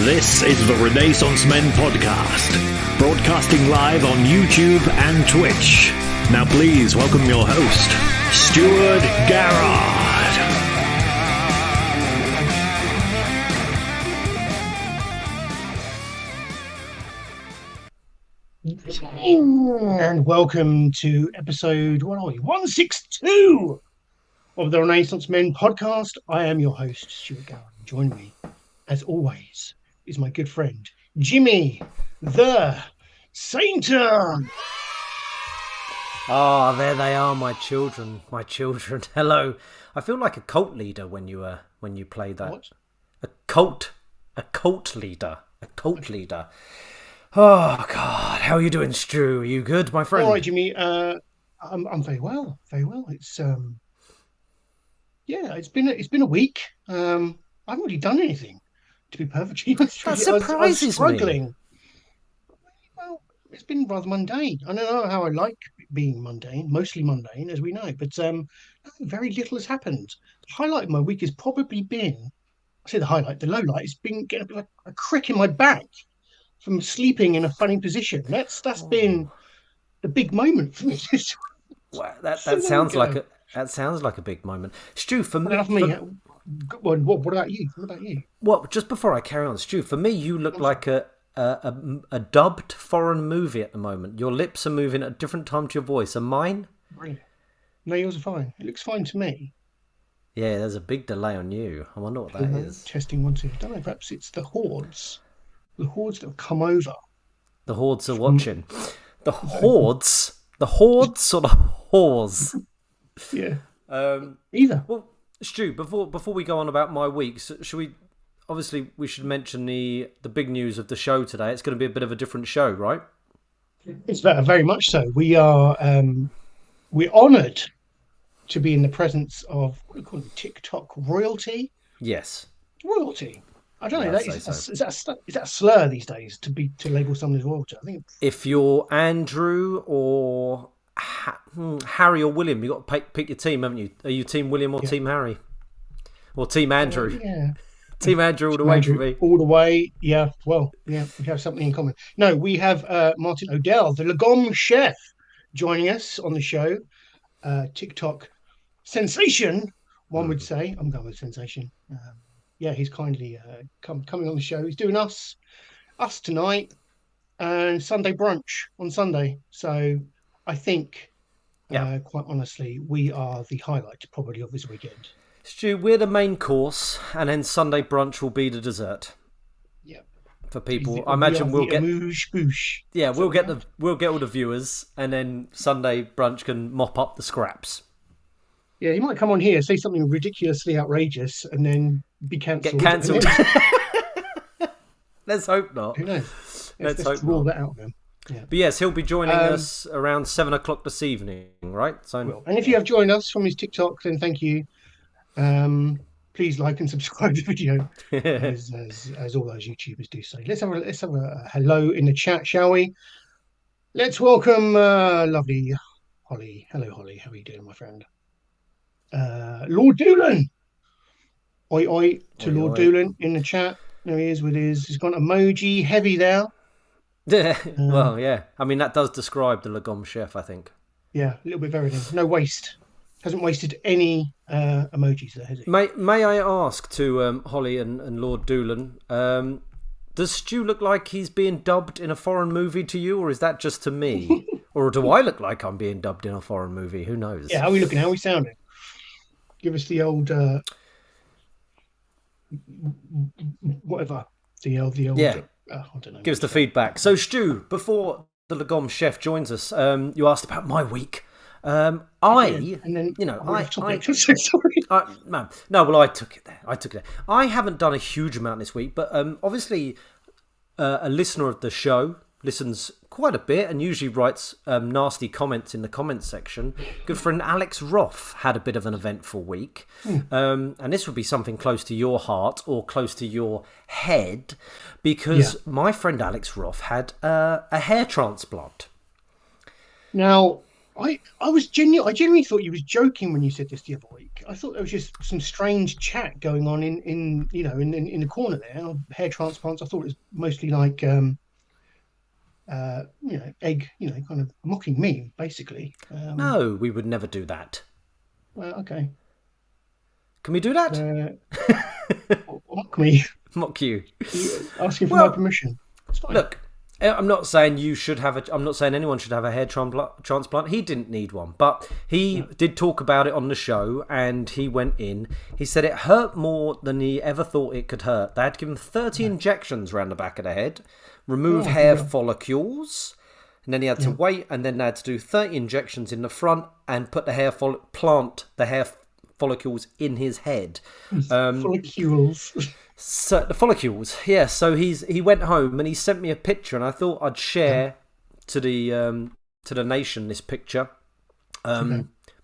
This is the Renaissance Men Podcast, broadcasting live on YouTube and Twitch. Now please welcome your host, Stuart Garrard. And welcome to episode 162 of the Renaissance Men Podcast. I am your host, Stuart Garrard. Join me, as always, is my good friend, Jimmy the Sainter. Ah, there they are, my children, my children. Hello. I feel like a cult leader when you play that. What? A cult leader. Oh God, how are you doing, Stu? Are you good, my friend? All right, Jimmy. I'm very well, very well. It's it's been a week. I haven't really done anything, to be perfectly honest. That surprises I was struggling. me. Well, it's been rather mundane. I don't know how I like being mundane, mostly mundane, as we know, but very little has happened. The highlight of my week has probably been, I say the highlight, the low light, has been getting a bit like a crick in my back from sleeping in a funny position. That's been the big moment for me. Wow, that sounds like a big moment. Stu, for me. What about you? Well, just before I carry on, Stu, for me, you look like a dubbed foreign movie at the moment. Your lips are moving at a different time to your voice. And mine? Really? No, yours are fine. It looks fine to me. Yeah, there's a big delay on you. I wonder what that is. Testing 1, 2. I don't know. Perhaps it's the hordes. The hordes that have come over. The hordes are watching. The hordes? The hordes or the whores? Yeah. Either. Well, Stu, before we go on about my week, should we? Obviously, we should mention the big news of the show today. It's going to be a bit of a different show, right? It's very much so. We are we're honoured to be in the presence of what do you call it, TikTok royalty. Yes. Royalty. I don't know. Is that a slur these days to label someone as royalty? I think if you're Andrew or Harry or William, you've got to pick your team, haven't you? Are you Team William or Team Harry? Or Team Andrew? Yeah. Team Andrew all the way for me. All the way, yeah. Well, yeah, we have something in common. No, we have Martin O'Dell, the Lagomchef, joining us on the show. TikTok sensation, one would say. I'm going with sensation. He's kindly coming on the show. He's doing us tonight and Sunday brunch on Sunday. So I think, quite honestly, we are the highlight probably of this weekend. Stu, we're the main course, and then Sunday brunch will be the dessert. Yeah. For people, I imagine we'll get boosh. Yeah, we'll get all the viewers, and then Sunday brunch can mop up the scraps. Yeah, he might come on here, say something ridiculously outrageous, and then be cancelled. Get cancelled. Let's hope not. Who knows? Let's rule that out then. Yeah. But yes, he'll be joining us around 7 o'clock this evening, right? So, and if you have joined us from his TikTok, then thank you. Please like and subscribe to the video, as all those YouTubers do say. Let's have a hello in the chat, shall we? Let's welcome lovely Holly. Hello, Holly. How are you doing, my friend? Lord Doolin. Oi, oi to Lord Doolin in the chat. There he is with he's got an emoji heavy there. Yeah, well, yeah. I mean, that does describe the Lagomchef, I think. Yeah, a little bit of everything. No waste. Hasn't wasted any emojis there, has he? May I ask to Holly and Lord Doolin, does Stu look like he's being dubbed in a foreign movie to you, or is that just to me? Or do I look like I'm being dubbed in a foreign movie? Who knows? Yeah, how are we looking? How are we sounding? Give us the old... whatever. The old... Yeah. I don't know. Give us the feedback. So, Stu, before the Lagomchef joins us, you asked about my week. I took it there. I haven't done a huge amount this week, but obviously a listener of the show listens quite a bit and usually writes nasty comments in the comments section. Good friend Alex Roth had a bit of an eventful week. And this would be something close to your heart or close to your head, because my friend Alex Roth had a hair transplant. Now, I genuinely thought you was joking when you said this the other week. I thought there was just some strange chat going on in the corner there. Hair transplants. I thought it was mostly like egg, kind of mocking me, basically. No, we would never do that. Well, okay. Can we do that? Mock me. Mock you. Asking for my permission. It's fine. Look, I'm not saying you should have I'm not saying anyone should have a hair transplant. He didn't need one, but he did talk about it on the show, and he went in. He said it hurt more than he ever thought it could hurt. They had to give him 30 injections around the back of the head, remove hair follicles, and then he had to wait, and then they had to do 30 injections in the front and put the plant the hair follicles in his head. Follicles. So the follicles, yeah. So he went home and he sent me a picture, and I thought I'd share to the nation this picture,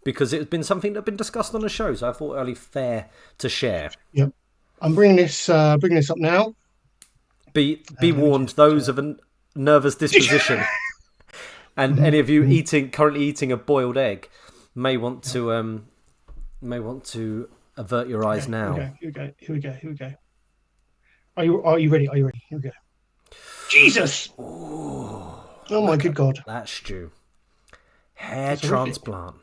because it had been something that had been discussed on the show. So I thought it only fair to share. Yep, I'm bringing this up now. Be warned, those of a nervous disposition, and any of you currently eating a boiled egg may want to avert your eyes now. Here we go. Are you ready? Here we go. Jesus! Oh my good God. That stew. Hair transplant.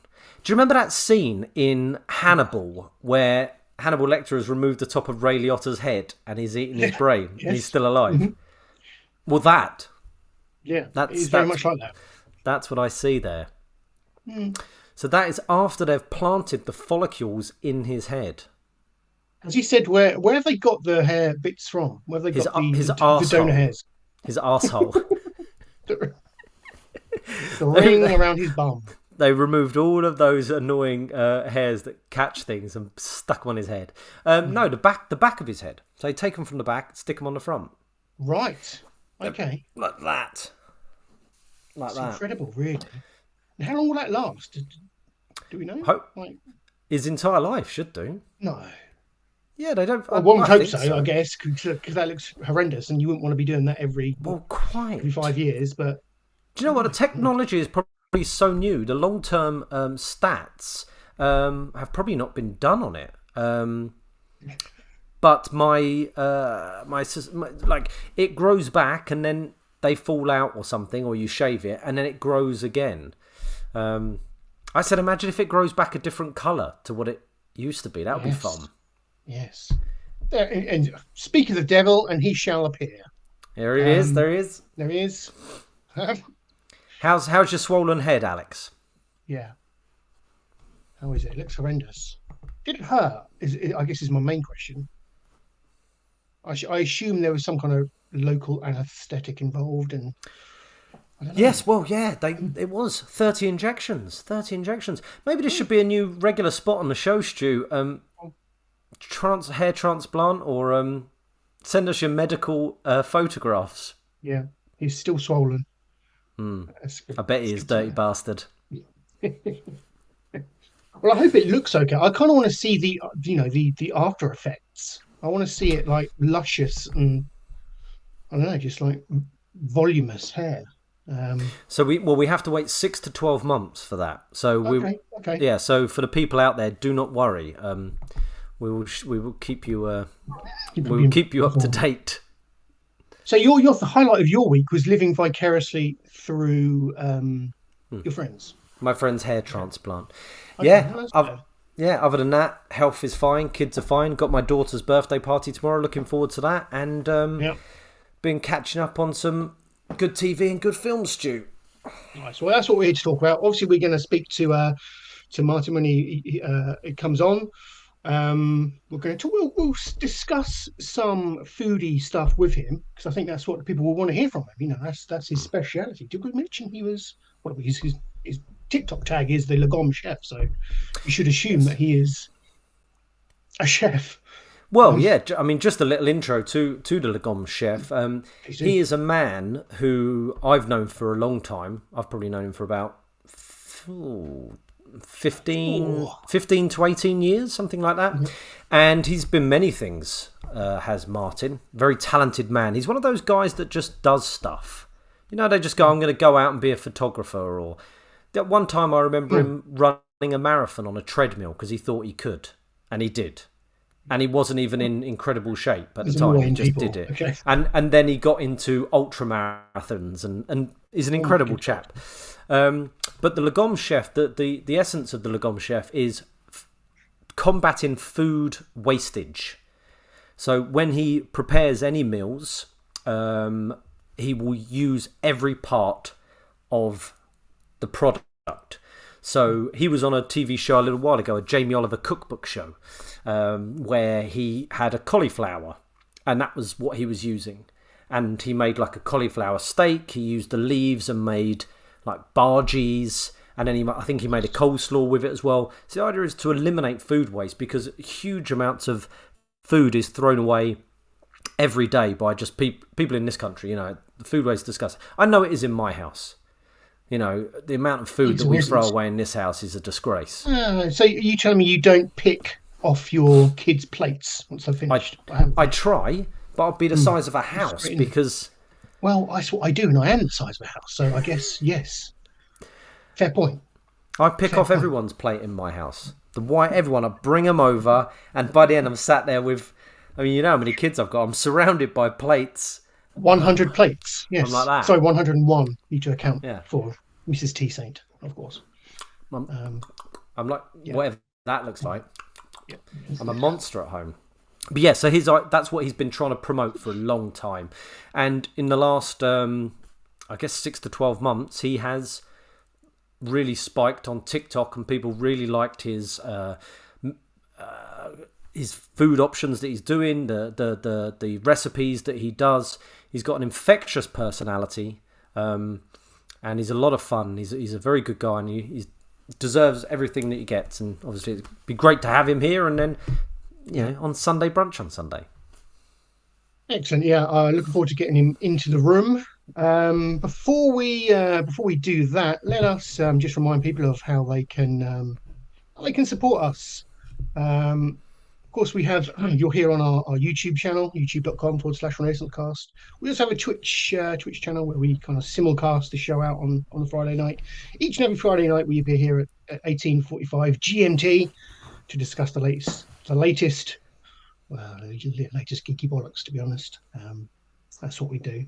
Do you remember that scene in Hannibal where Hannibal Lecter has removed the top of Ray Liotta's head and he's eating his brain and he's still alive? Mm-hmm. Well, that. Yeah, it's very much like that. That's what I see there. So that is after they've planted the follicles in his head. As he said, where have they got the hair bits from? Where have they got the donor hairs? His arsehole. the ring around his bum. They removed all of those annoying hairs that catch things and stuck them on his head. No, the back of his head. So they take them from the back, stick them on the front. Right. Okay. Like that. Like That's that. Incredible, really. And how long will that last? Do we know? His entire life should do. No. Yeah, they don't. One would hope so, I guess, because that looks horrendous, and you wouldn't want to be doing that every 5 years. But do you know what? The technology is probably so new. The long-term stats have probably not been done on it. But my it grows back, and then they fall out or something, or you shave it, and then it grows again. I said, imagine if it grows back a different colour to what it used to be. That would be fun. Yes. And speak of the devil, and he shall appear. There he is. There he is. There he is. How's your swollen head, Alex? Yeah. How is it? It looks horrendous. Did it hurt? I guess is my main question. I assume there was some kind of local anaesthetic involved, and I don't know. Yes, well, yeah, it was 30 injections. 30 injections. Maybe this should be a new regular spot on the show, Stu. Hair transplant, or send us your medical photographs. Yeah, he's still swollen. I bet he is, dirty bastard. Well, I hope it looks okay. I kind of want to see the after effects. I want to see it like luscious and I don't know, just like voluminous hair. So we have to wait 6 to 12 months for that. So okay. Yeah. So for the people out there, do not worry. We will keep you keep you up to date. So the highlight of your week was living vicariously through your friends. My friend's hair transplant. Okay, Other than that, health is fine. Kids are fine. Got my daughter's birthday party tomorrow. Looking forward to that. And been catching up on some good TV and good films, Stu. Nice. Well, that's what we're here to talk about. Obviously, we're going to speak to Martin when he comes on. We're going to talk. We'll discuss some foodie stuff with him because I think that's what people will want to hear from him. That's his speciality. Did we mention his TikTok tag is the Lagomchef, so you should assume that he is a chef. Well, yeah, I mean, just a little intro to the Lagomchef. He is a man who I've known for a long time. I've probably known him for about 15 to 18 years, something like that. Mm-hmm. And he's been many things, has Martin. Very talented man. He's one of those guys that just does stuff. They just go, I'm going to go out and be a photographer, or That one time I remember him running a marathon on a treadmill because he thought he could, and he did. And he wasn't even in incredible shape at the time. He just did it. Okay. And then he got into ultra marathons and he's an incredible chap. But the Lagomchef, the essence of the Lagomchef is combating food wastage. So when he prepares any meals, he will use every part of the product. So he was on a TV show a little while ago, a Jamie Oliver cookbook show, where he had a cauliflower, and that was what he was using. And he made like a cauliflower steak. He used the leaves and made like bargies, and then I think he made a coleslaw with it as well. So the idea is to eliminate food waste, because huge amounts of food is thrown away every day by just people in this country. The food waste is disgusting. I know it is in my house. The amount of food that we throw away in this house is a disgrace. So are you telling me you don't pick off your kids' plates once they're finished? I try, but I'll be the size of a house because... Well, that's what I do, and I am the size of a house, so I guess, yes. Fair point. I pick off everyone's plate in my house. Everyone, I bring them over, and by the end I'm sat there with... I mean, you know how many kids I've got. I'm surrounded by plates. 100 plates, yes. Like that. Sorry, 101. Need to account for Mrs. T. Saint, of course. I'm like, whatever that looks like. Yeah. I'm a monster at home. But yeah, so that's what he's been trying to promote for a long time. And in the last, I guess, 6 to 12 months, he has really spiked on TikTok, and people really liked his food options that he's doing, the recipes that he does. He's got an infectious personality, and he's a lot of fun. He's a very good guy, and he deserves everything that he gets. And obviously, it'd be great to have him here, and then on Sunday brunch on Sunday. Excellent. Yeah, looking forward to getting him into the room. Before we do that, let us just remind people of how they can support us. Of course, we have, you're here on our YouTube channel, youtube.com/RenaissanceCast. We also have a Twitch channel where we kind of simulcast the show out on the Friday night. Each and every Friday night, we appear here at 18:45 GMT to discuss the latest geeky bollocks, to be honest. That's what we do.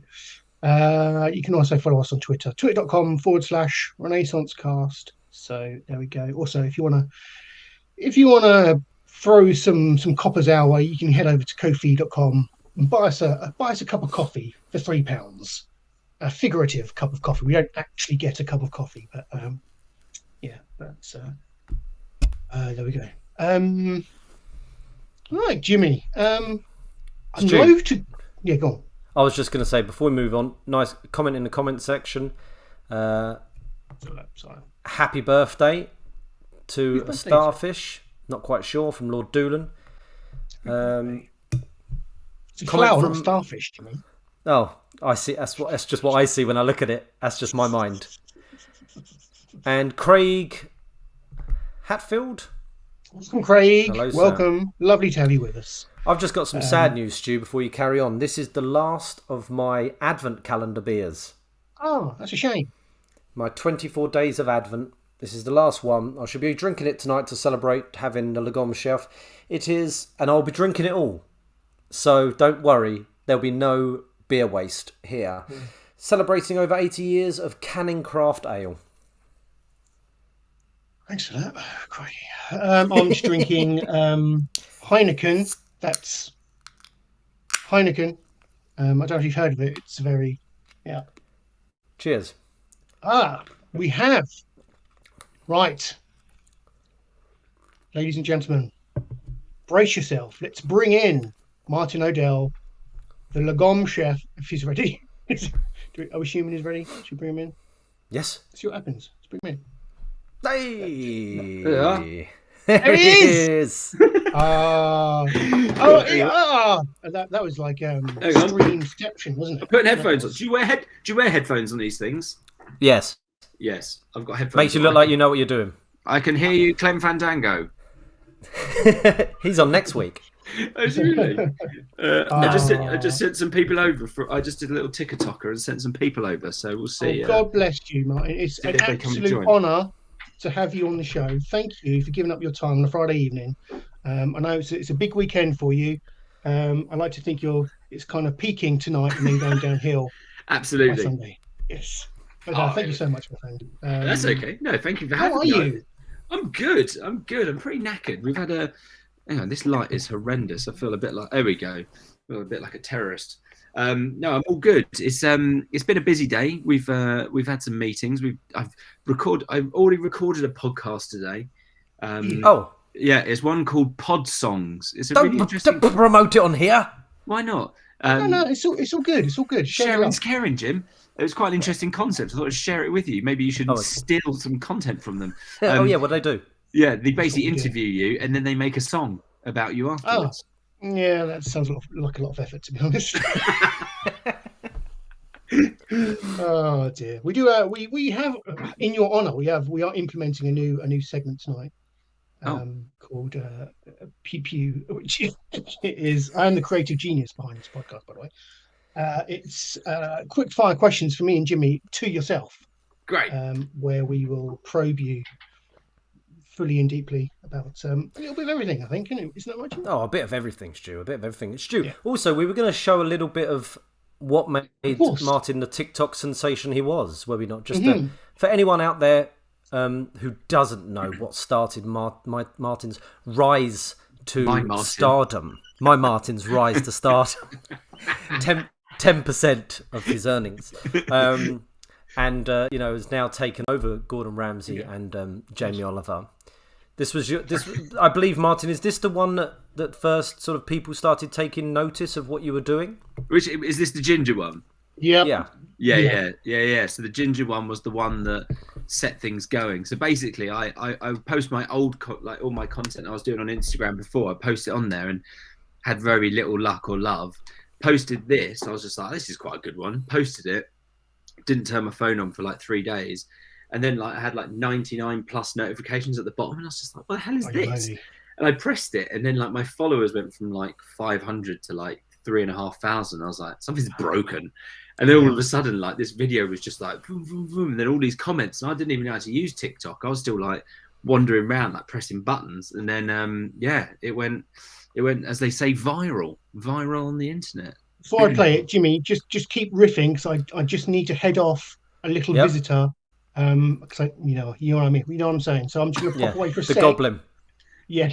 You can also follow us on Twitter, twitter.com/RenaissanceCast. So there we go. Also, if you wanna throw some coppers our way, you can head over to Ko-fi.com and buy us a cup of coffee for £3. A figurative cup of coffee. We don't actually get a cup of coffee, but that's there we go. Right, Jimmy. I'm loath to go on. I was just going to say, before we move on, nice comment in the comment section. Happy birthday to a starfish. Not quite sure, from Lord Doolan. It's a flower, not starfish, do you mean? Oh, I see. That's just what I see when I look at it. That's just my mind. And Craig Hatfield. Welcome, Craig. Hello, welcome. sir. Lovely to have you with us. I've just got some sad news, Stu, before you carry on. This is the last of my Advent calendar beers. Oh, that's a shame. My 24 days of Advent. This is the last one. I should be drinking it tonight to celebrate having the Lagomchef. It is, and I'll be drinking it all. So don't worry, there'll be no beer waste here. Celebrating over 80 years of canning craft ale. Thanks for that, Craig. I'm just drinking Heineken. That's Heineken. I don't know if you've heard of it. It's very, Cheers. We have. Right. Ladies and gentlemen, brace yourself. Let's bring in Martin O'Dell, the Lagomchef, if he's ready. Are we assuming he's ready? Should we bring him in? Yes. Let's see what happens. Let's bring him in. Hey! There he is! That was like extreme deception, wasn't it? Putting headphones on. Do you wear headphones on these things? Yes. Yes, I've got headphones. Makes you look like you know what you're doing. I can hear you, Clem Fandango. He's on next week. Really? I just sent some people over. I just did a little ticker-tocker and sent some people over. So we'll see. God bless you, Martin. It's an absolute honour to have you on the show. Thank you for giving up your time on a Friday evening. I know it's a big weekend for you. I like to think it's kind of peaking tonight and then going downhill. Absolutely. By Sunday. Yes. But, thank you so much, my friend. That's okay. No, thank you for having me. How are you? I'm good. I'm pretty knackered. We've had hang on, this light is horrendous. I feel a bit like, there we go. I feel a bit like a terrorist. No, I'm all good. It's been a busy day. We've had some meetings. I've already recorded a podcast today. Yeah, it's one called Pod Songs. It's really interesting. Don't promote it on here. Why not? No, it's all good. It's all good. Sharing's caring, Jim. It was quite an interesting concept. I thought I'd share it with you. Maybe you should steal some content from them. What they do? Yeah, they basically interview you and then they make a song about you afterwards. Yeah, that sounds like a lot of effort, to be honest. Oh dear. We do. We have, in your honour, we are implementing a new segment tonight. Called PPU, which is I'm the creative genius behind this podcast, by the way. It's quick fire questions for me and Jimmy to yourself. Great. Where we will probe you fully and deeply about a little bit of everything, I think, isn't that right, Jimmy? Oh, a bit of everything, Stu. A bit of everything. Stu, yeah. Also, we were going to show a little bit of what made Martin the TikTok sensation he was, were we not? Just for anyone out there who doesn't know what started Martin's rise to stardom. My Martin's rise to stardom. 10% of his earnings. And has now taken over Gordon Ramsay and Jamie Oliver. I believe, Martin, is this the one that first sort of people started taking notice of what you were doing? Which is this the ginger one? Yeah. So the ginger one was the one that set things going. So basically, I post my old all my content I was doing on Instagram before. I posted it on there and had very little luck or love. Posted this, I was just like, this is quite a good one. Posted it, didn't turn my phone on for like 3 days, and then I had like 99 plus notifications at the bottom, and I was just like, what the hell is this? And I pressed it, and then like my followers went from like 500 to like 3,500. I was like, something's broken. And then all of a sudden, like this video was just like boom, boom, boom, and then all these comments, and I didn't even know how to use TikTok. I was still like wandering around, like pressing buttons, and then it went, as they say, viral on the internet. Before I play it, Jimmy, just keep riffing, because I just need to head off a little visitor, because you know what I mean. You know what I'm saying. So I'm just going to pop away for a sec. The goblin. Yeah.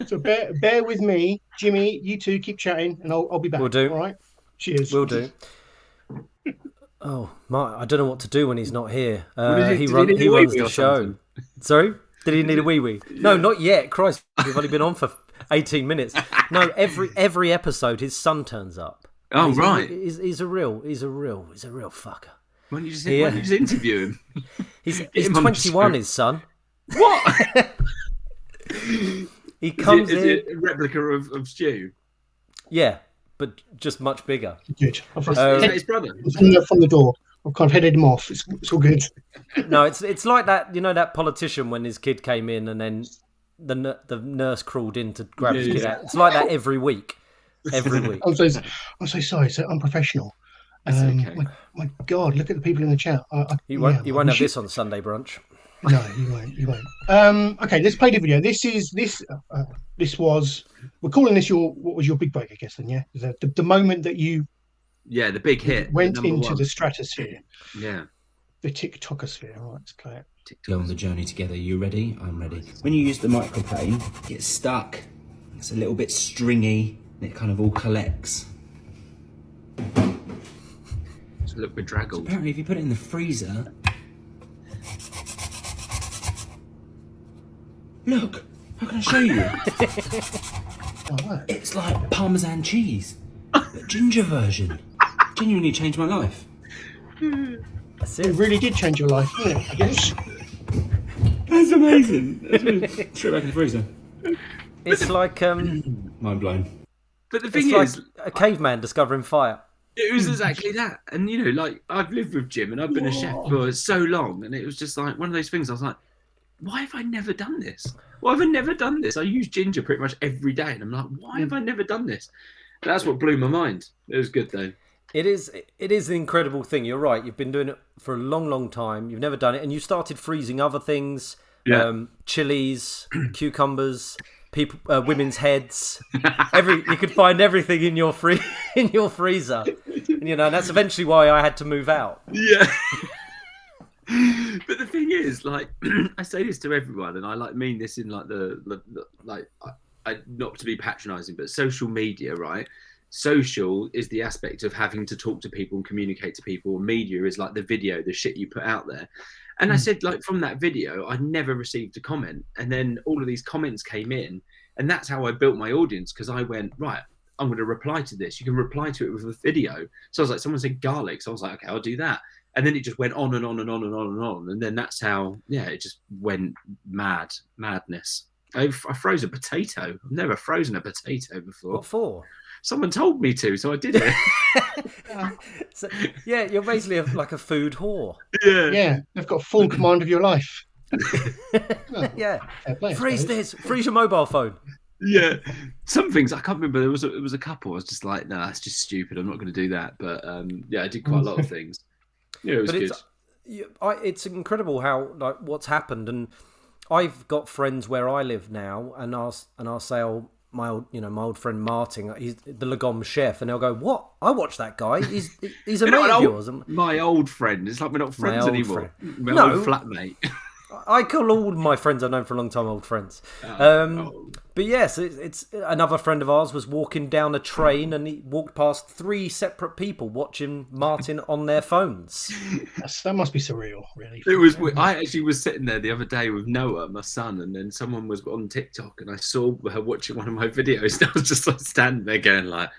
So bear with me, Jimmy. You two keep chatting, and I'll be back. We'll do. All right. Cheers. We'll do. Oh, Mark, I don't know what to do when he's not here. He runs the show. Sorry? Did he need a wee-wee? No, not yet. Christ, we've only been on for 18 minutes. No, every episode his son turns up. Oh, right. He's a real fucker. Why don't you just interview him? He's 21, his son. What? He comes is it a replica of Stu? Yeah, but just much bigger. Good. Is that his brother? From the door. I've kind of headed him off. It's all good. No, it's like that. You know that politician when his kid came in and then the nurse crawled in to grab his kid out. It's like that every week. I'm so sorry. So unprofessional. Okay. My God, look at the people in the chat. You won't have this on Sunday brunch. No, you won't. Okay, let's play the video. This was, we're calling this what was your big break, I guess, then, yeah? The moment that you the big hit went into the stratosphere. Yeah. The TikTokosphere. All right, let's play it. Go on the journey together. You ready? I'm ready. When you use the microplane, it gets stuck. It's a little bit stringy, and it kind of all collects. It's a little bit draggled. So apparently, if you put it in the freezer, look, how can I show you? It's like Parmesan cheese, but ginger version. Genuinely changed my life. That's It it. really did change your life, didn't it? I guess. That's amazing. Straight back in the freezer. It's like Mind blown. But the thing it's is, like a caveman discovering fire. it was exactly that. And like I've lived with Jim and I've been a chef for so long, and it was just like one of those things. I was like, why have I never done this? Why have I never done this? I use ginger pretty much every day, and I'm like, why have I never done this? And that's what blew my mind. It was good though. It is an incredible thing. You're right. You've been doing it for a long, long time. You've never done it, and you started freezing other things, chilies, cucumbers, women's heads. You could find everything in your freezer. And, that's eventually why I had to move out. Yeah. But the thing is, like, I say this to everyone, and I mean this in like I not to be patronising, but social media, right? Social is the aspect of having to talk to people and communicate to people. Media is like the video, the shit you put out there. And I said, like, from that video, I never received a comment, and then all of these comments came in, and that's how I built my audience. Because I went, right, I'm going to reply to this. You can reply to it with a video. So I was like, someone said garlic, so I was like, okay, I'll do that. And then it just went on and on and on and on and on. And then that's how, it just went madness. I froze a potato. I've never frozen a potato before. What for? Someone told me to, so I did it. So, you're basically like a food whore. Yeah, they've got full command of your life. Freeze your mobile phone. Yeah, some things I can't remember. It was a couple. I was just like, no, that's just stupid. I'm not going to do that. But I did quite a lot of things. Yeah, it was good. It's incredible how what's happened, and I've got friends where I live now, and I'll say, my old friend Martin, he's the Lagomchef, and they'll go, "What? I watch that guy. He's a mate of yours." My old friend. It's like we're not friends anymore. My old flatmate. I call all my friends I've known for a long time old friends. But yes, it's another friend of ours was walking down a train, and he walked past 3 separate people watching Martin on their phones. That must be surreal, really. It was. I actually was sitting there the other day with Noah, my son, and then someone was on TikTok, and I saw her watching one of my videos. And I was just like standing there going like,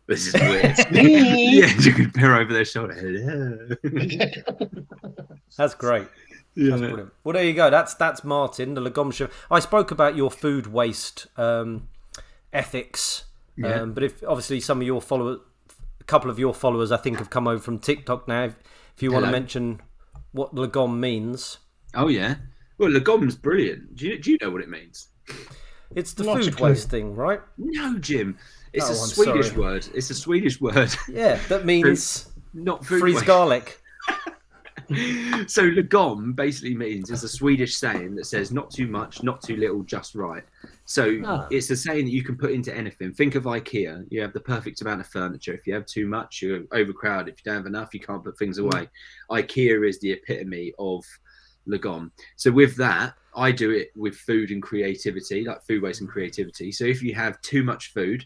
"This is weird." Yeah, you could peer over their shoulder. Hello. That's great. Yeah. That's brilliant. Well, there you go. That's Martin, the Lagomchef. I spoke about your food waste ethics, but if obviously some of your followers, a couple of your followers, I think, have come over from TikTok now. If you want to mention what Lagom means. Oh yeah. Well, Lagom's brilliant. Do you know what it means? It's the food waste thing, right? No, Jim. It's a Swedish word. It's a Swedish word. Yeah, that means not food freeze waste. Garlic. So Lagom basically means, it's a Swedish saying that says not too much, not too little, just right. So it's a saying that you can put into anything. Think of IKEA. You have the perfect amount of furniture. If you have too much, you're overcrowded. If you don't have enough, you can't put things away. IKEA is the epitome of Lagom. So with that, I do it with food and creativity, like food waste and creativity. So if you have too much food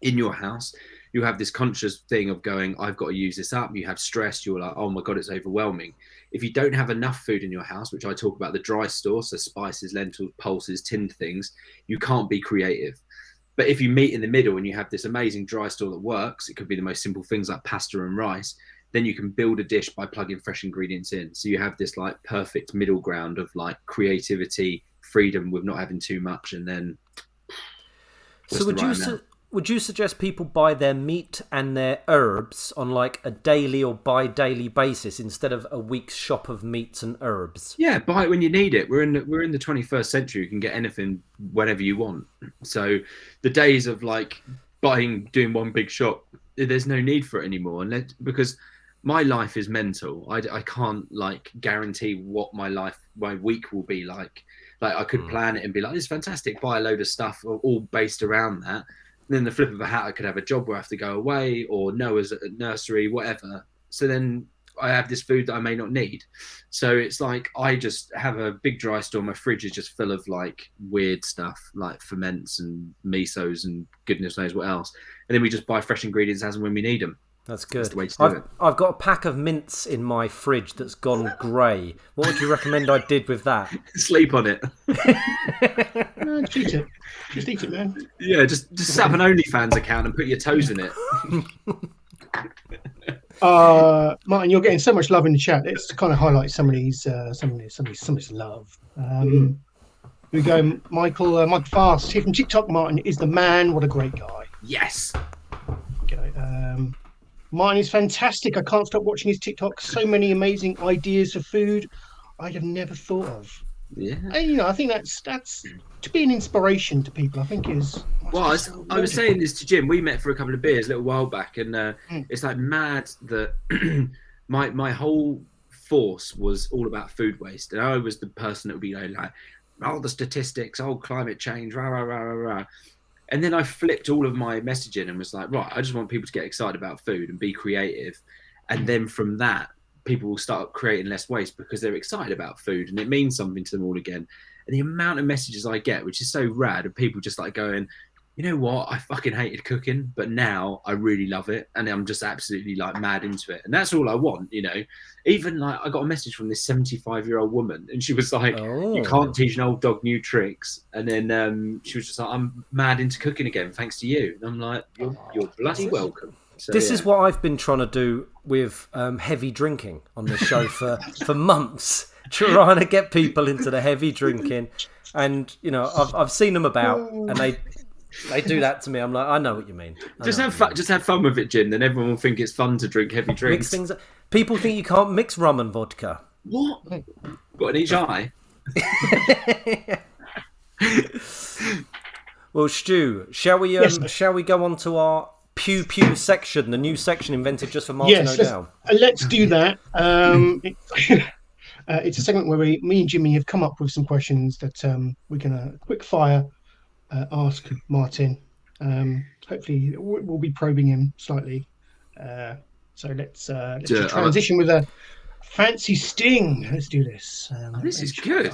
in your house, you have this conscious thing of going, I've got to use this up. You have stress. You're like, oh my God, it's overwhelming. If you don't have enough food in your house, which I talk about the dry store, so spices, lentils, pulses, tinned things, you can't be creative. But if you meet in the middle and you have this amazing dry store that works, it could be the most simple things like pasta and rice, then you can build a dish by plugging fresh ingredients in. So you have this like perfect middle ground of like creativity, freedom with not having too much, and then. So would you suggest people buy their meat and their herbs on like a daily or bi-daily basis instead of a week's shop of meats and herbs? Yeah, buy it when you need it. We're in the 21st century. You can get anything whenever you want. So the days of like doing one big shop, there's no need for it anymore. Because my life is mental. I can't like guarantee what my week will be like. Like I could plan it and be like, this is fantastic. Buy a load of stuff all based around that. And then the flip of a hat, I could have a job where I have to go away, or Noah's at a nursery, whatever. So then I have this food that I may not need. So it's like I just have a big dry store. My fridge is just full of like weird stuff, like ferments and misos and goodness knows what else. And then we just buy fresh ingredients as and when we need them. That's good. That's the way to do it. I've got a pack of mints in my fridge that's gone grey. What would you recommend I did with that? Sleep on it. Just eat it. Just eat it, man. Yeah, just set up an OnlyFans account and put your toes in it. Martin, you're getting so much love in the chat. Let's kind of highlight some of these love. We go, Michael Fast here from TikTok. Martin is the man. What a great guy. Yes. Okay. Martin is fantastic. I can't stop watching his TikTok. So many amazing ideas for food I'd have never thought of. Yeah. And, I think that's to be an inspiration to people. I think is. Well, I was saying this to Jim. We met for a couple of beers a little while back, and it's like mad that my whole force was all about food waste, and I was the person that would be like, all the statistics, climate change, rah rah rah rah rah. And then I flipped all of my messaging and was like, right, I just want people to get excited about food and be creative, and then from that, people will start creating less waste because they're excited about food and it means something to them all again. And the amount of messages I get, which is so rad, of people just like going, you know what, I fucking hated cooking, but now I really love it, and I'm just absolutely like mad into it, and that's all I want. Even like I got a message from this 75-year-old woman, and she was like, you can't teach an old dog new tricks, and then she was just like, I'm mad into cooking again thanks to you, and I'm like, you're bloody welcome. So, this is what I've been trying to do with heavy drinking on this show for months, trying to get people into the heavy drinking, and I've seen them about, and they do that to me. I'm like, I know what you mean. Just have fun with it, Jim. Then everyone will think it's fun to drink heavy drinks. Mix things. People think you can't mix rum and vodka. What? Got an each eye? Well, Stu, shall we go on to our Pew Pew section, the new section invented just for Martin O'Dell? Let's do that. It's a segment where me and Jimmy have come up with some questions that we're going to quick fire ask Martin. Hopefully we'll be probing him slightly. So let's transition with a fancy sting. Let's do this. This is good.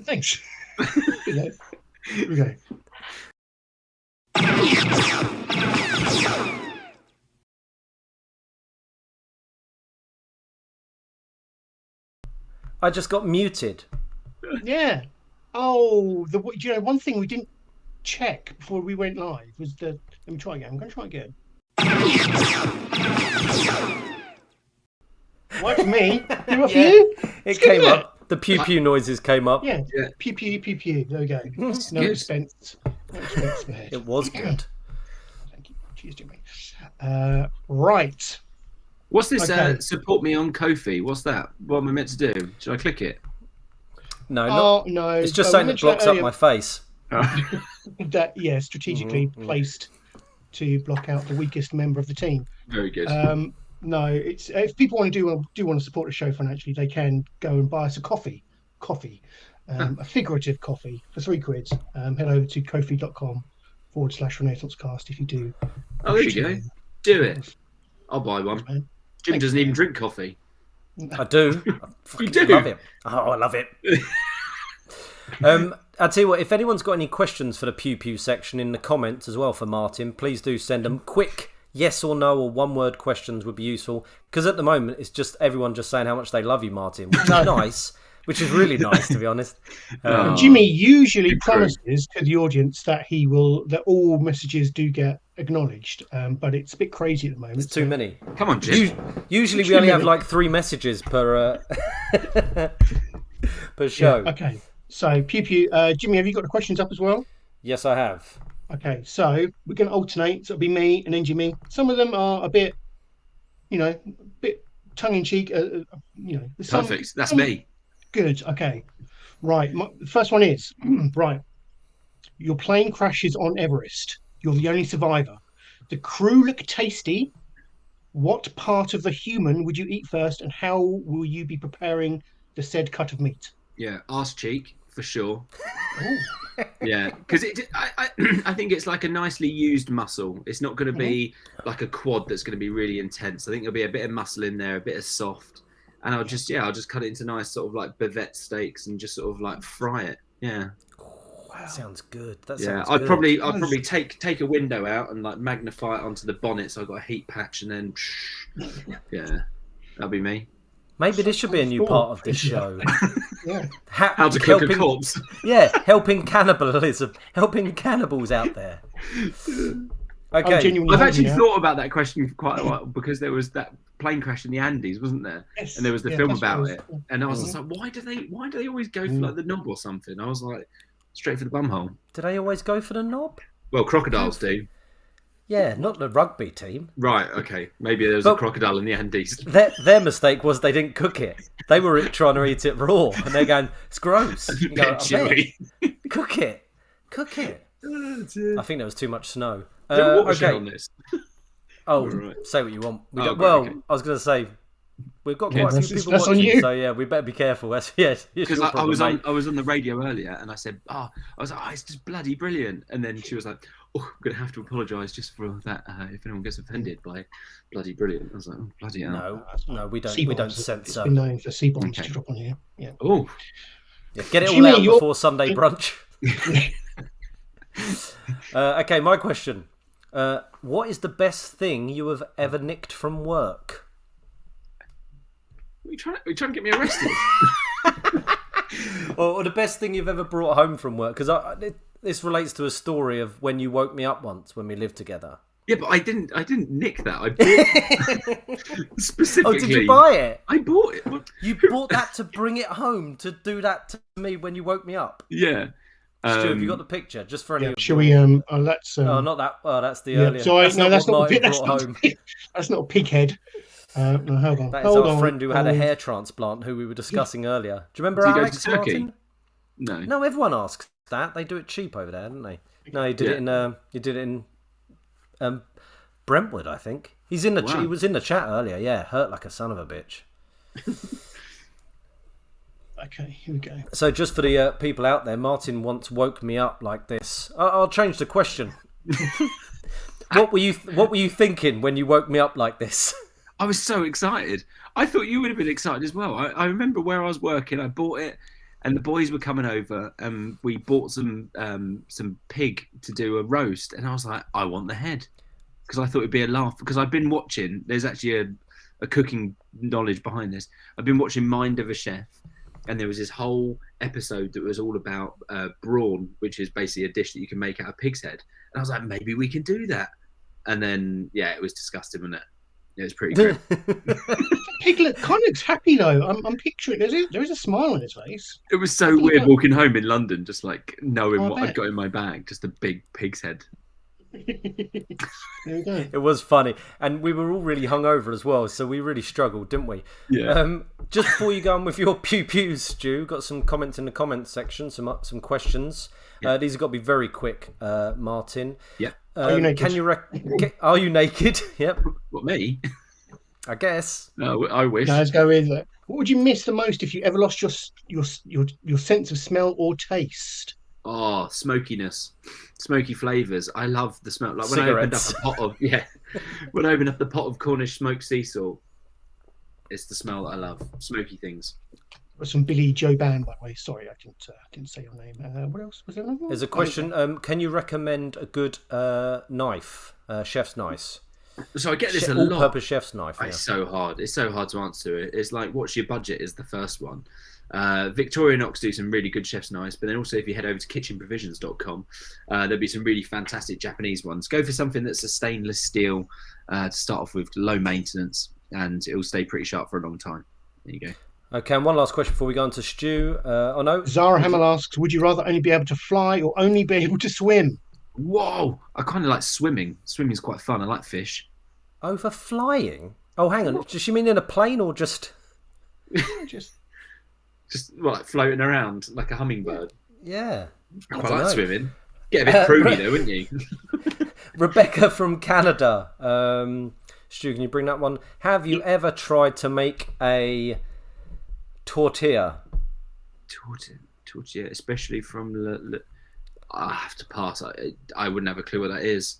Thanks. Here we go. I just got muted. Yeah. Oh, one thing we didn't check before we went live was let me try again. I'm going to try again. What, me? Do it for you? It came up. The pew pew noises came up. Yeah. Pew pew pew pew. There we go. No expense. It was good. Thank you. Cheers, Jimmy. Right. What's this? Support me on Ko-fi. What's that? What am I meant to do? Should I click it? No, no. It's just something that blocks up my face. That strategically placed to block out the weakest member of the team. Very good. No, it's if people want to want to support the show financially, they can go and buy us a coffee, a figurative coffee for £3. Head over to kofi.com/renaissancecast if you do. Oh, there you go. Do it. I'll buy one. Jim doesn't even drink coffee. I do. You do? Love it. Oh, I love it. I'll tell you what, if anyone's got any questions for the Pew Pew section in the comments as well for Martin, please do send them. Quick yes or no or one-word questions would be useful, because at the moment it's just everyone just saying how much they love you, Martin, which is nice, which is really nice, to be honest. Jimmy usually promises to the audience that that all messages do get acknowledged, but it's a bit crazy at the moment. It's too many. Come on, Jim. Usually we only have like 3 messages per per show. Yeah, okay. So, Pew Pew, Jimmy, have you got the questions up as well? Yes, I have. Okay, so we're going to alternate. So it'll be me and then Jimmy. Some of them are a bit, tongue-in-cheek. Perfect. That's me. Good. Okay. Right. The first one is, right. Your plane crashes on Everest. You're the only survivor. The crew look tasty. What part of the human would you eat first, and how will you be preparing the said cut of meat? Yeah, arse cheek for sure. Yeah, because I think it's like a nicely used muscle. It's not going to be like a quad that's going to be really intense. I think there'll be a bit of muscle in there, a bit of soft, and I'll just cut it into nice sort of like bavette steaks and just sort of like fry it. Yeah. That sounds good. I'd probably take a window out and like magnify it onto the bonnet, so I've got a heat patch, and then that'll be me. Maybe this should be a new part of this show. Yeah. How to cook a corpse. Yeah, helping cannibalism, helping cannibals out there. Okay. I've actually thought about that question for quite a while, because there was that plane crash in the Andes, wasn't there? Yes. And there was the film about it. And I was just like, why do they always go for like the knob or something? I was like, straight for the bumhole. Do they always go for the knob? Well, crocodiles do. Yeah, not the rugby team. Right, okay. Maybe there was a crocodile in the Andes. Their mistake was they didn't cook it. They were trying to eat it raw, and they're going, it's gross. You go, cook it. I think there was too much snow. Okay. On this? Right. Say what you want. I was going to say, we've got quite a few people that's watching, on you. so yeah, we better be careful. Yes, because I was on the radio earlier, and I said, it's just bloody brilliant. And then she was like, I'm going to have to apologise just for that. If anyone gets offended by bloody brilliant, I was like, bloody hell. No, we don't censor. It's been known for sea bombs to drop on here. Yeah. Oh, yeah, get it all out before Sunday brunch. Okay, my question. What is the best thing you have ever nicked from work? Are you trying to get me arrested? or the best thing you've ever brought home from work? Because this relates to a story of when you woke me up once when we lived together. Yeah, but I didn't nick that. I bought specifically. Oh, did you buy it? I bought it. You bought that to bring it home to do that to me when you woke me up? Yeah. Stu, have you got the picture? Just for any. Shall we? Let's. not that. Oh, that's the earlier. Sorry, that's not a pig head. No, hold on. That is our friend who had a hair transplant, who we were discussing earlier. Do you remember Alex Martin? No. No, everyone asks that. They do it cheap over there, don't they? No, he did it in. Brentwood, I think. He's in the. He was in the chat earlier. Yeah, hurt like a son of a bitch. Okay, here we go. So just for the people out there, Martin once woke me up like this. I'll change the question. What were you thinking when you woke me up like this? I was so excited. I thought you would have been excited as well. I remember where I was working. I bought it, and the boys were coming over, and we bought some pig to do a roast. And I was like, I want the head, because I thought it'd be a laugh. Because I've been watching. There's actually a cooking knowledge behind this. I've been watching Mind of a Chef. And there was this whole episode that was all about brawn, which is basically a dish that you can make out of pig's head. And I was like, maybe we can do that. And then, it was disgusting, wasn't it? It was pretty good. Piglet kind of looks happy though. I'm picturing there is a smile on his face. It was so weird walking home in London, just like knowing what I'd got in my bag, just a big pig's head. There you go. It was funny, and we were all really hungover as well, so we really struggled, didn't we? Yeah. Just before you go on with your pew-pews, Stu, got some comments in the comments section, some questions. Yeah. These have got to be very quick, Martin. Yeah. Are you naked? Are you naked? Yep. What, me? I guess. No, I wish. No, let's go with it. What would you miss the most if you ever lost your sense of smell or taste? Oh, smokiness, smoky flavours. I love the smell. Like when Cigarettes. I opened up the pot of Cornish smoked sea salt, it's the smell that I love. Smoky things. Some Billy Joe Band, by the way. Sorry, I didn't say your name. What else was there? There's a question. Can you recommend a good knife, chef's knife? So I get this a lot. All-purpose chef's knife. It's so hard. It's so hard to answer it. It's like, what's your budget? Is the first one. Victorinox do some really good chef's knives, but then also if you head over to kitchenprovisions.com, there'll be some really fantastic Japanese ones. Go for something that's a stainless steel to start off with, low maintenance, and it'll stay pretty sharp for a long time. There you go. Okay, and one last question before we go on to Stu. No. Zara Hamel asks, would you rather only be able to fly or only be able to swim? Whoa! I kind of like swimming. Swimming's quite fun. I like fish. Over flying? Oh, hang on. Does she mean in a plane or just... Just like floating around like a hummingbird. Yeah. I quite like swimming. Get a bit pruny though, wouldn't you? Rebecca from Canada. Stu, can you bring that one? Have you ever tried to make a tortilla? Tortilla, especially from... I have to pass. I wouldn't have a clue what that is.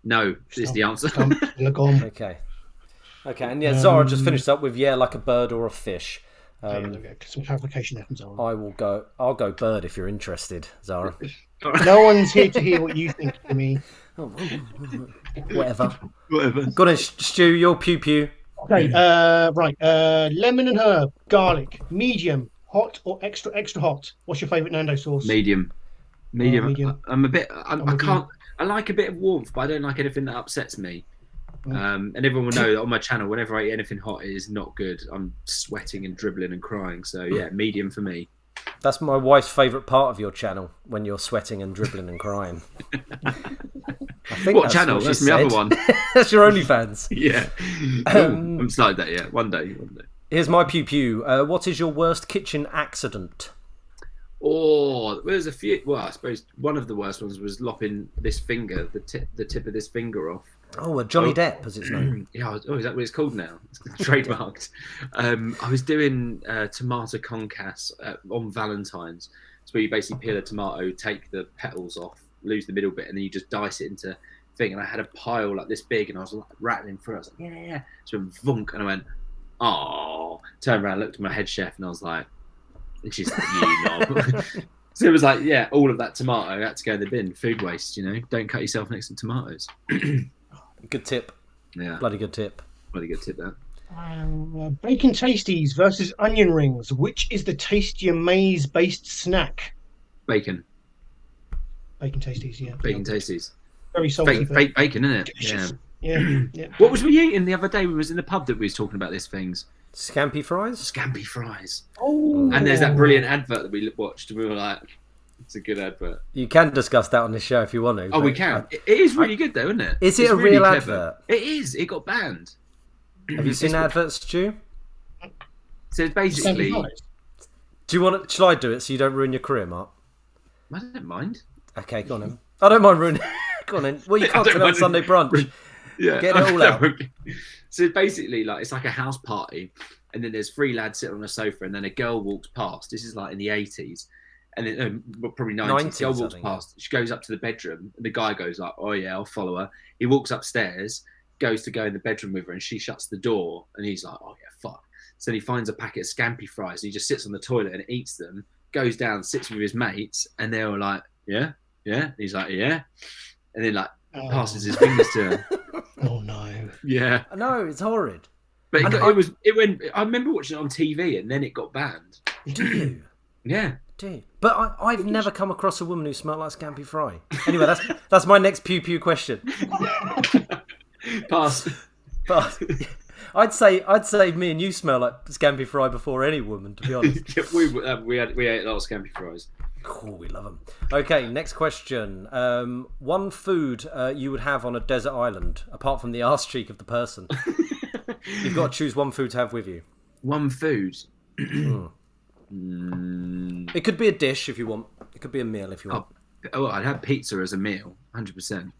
No, is the answer. Lagom. Okay, and Zara just finished up with like a bird or a fish. Some clarification there from Zara. I'll go bird if you're interested, Zara. No one's here to hear what you think to me. Whatever. Got it, Stu, your pew. Okay, right. Lemon and herb, garlic, medium, hot or extra hot. What's your favourite Nando sauce? Medium. I like a bit of warmth, but I don't like anything that upsets me. And everyone will know that on my channel, whenever I eat anything hot, it is not good. I'm sweating and dribbling and crying. So yeah, medium for me. That's my wife's favourite part of your channel, when you're sweating and dribbling and crying. I think What that's channel? what she That's my other said. one. That's your OnlyFans. Yeah. I'm slide that. Yeah, one day. Here's my pew pew. What is your worst kitchen accident? Oh, there's a few. Well, I suppose one of the worst ones was lopping this finger, the tip of this finger off. Oh, Johnny Depp, as it's known. Yeah. Oh, is that what it's called now? It's trademarked. I was doing tomato concasse on Valentine's. It's where you basically peel a tomato, take the petals off, lose the middle bit, and then you just dice it into thing. And I had a pile like this big, and I was like rattling through. I was like, yeah. So it went vunk, and I went, oh. Turned around, looked at my head chef, and I was like, and she's like, you knob. So it was like, yeah, all of that tomato had to go in the bin. Food waste, Don't cut yourself next to tomatoes. Good tip. Yeah. Bloody good tip. Bloody good tip, that. Bacon Tasties versus onion rings. Which is the tastier maize-based snack? Bacon. Bacon Tasties, yeah. Bacon Tasties. Very salty. Fake bacon, isn't it? Delicious. Yeah. Yeah. What was we eating the other day? We was in the pub that we was talking about these things. Scampi fries? Scampi fries. Oh. And there's that brilliant advert that we watched, and we were like, it's a good advert. You can discuss that on this show if you want to. Oh, we can. It is really good, though, isn't it? Is it It's a really real clever. advert? It is. It got banned. Have you seen adverts, Stu? So it's basically, Do you want to? Shall I do it so you don't ruin your career, Mark? I don't mind. Okay, go on then. I don't mind ruining. Go on then. Well, you can't do it on Sunday brunch. Yeah, Get it all out. So basically, like, it's like a house party, and then there's three lads sitting on a sofa, and then a girl walks past. This is like in the 80s, and then probably 90s. Girl walks past. She goes up to the bedroom, and the guy goes like, "Oh yeah, I'll follow her." He walks upstairs, goes to go in the bedroom with her, and she shuts the door, and he's like, "Oh yeah, fuck." So then he finds a packet of scampi fries, and he just sits on the toilet and eats them. Goes down, sits with his mates, and they're all like, "Yeah, yeah." And he's like, "Yeah," and then like passes his fingers to her. Oh no. Yeah. No, it's horrid. But it went. I remember watching it on TV, and then it got banned. Do you? Yeah. Do you? But I've never come across a woman who smelled like scampi fry. Anyway, that's my next pew pew question. Pass. But I'd say me and you smell like scampi fry before any woman, to be honest. we ate a lot of scampi fries. Cool, we love them. Okay, next question. One food you would have on a desert island, apart from the arse cheek of the person. You've got to choose one food to have with you. One food. It could be a dish if you want. It could be a meal if you want. Oh, I'd have pizza as a meal, 100%.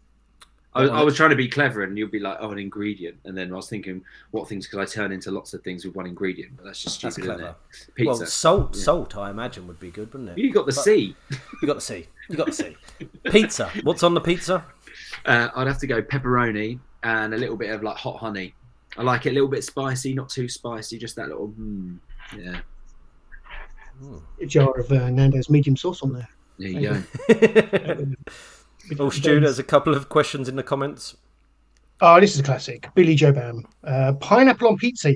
I was trying to be clever, and you'll be like, "Oh, an ingredient," and then I was thinking, "What things could I turn into lots of things with one ingredient?" But that's just stupid, That's clever. isn't it? Pizza. Well, salt, I imagine would be good, wouldn't it? You got the C. You got the C. Pizza. What's on the pizza? I'd have to go pepperoni and a little bit of like hot honey. I like it a little bit spicy, not too spicy, just that little. Yeah. A jar of Nando's medium sauce on there. There you go. Oh, Stu, there's a couple of questions in the comments. Oh, this is a classic. Billy Joe Bam. Pineapple on pizza?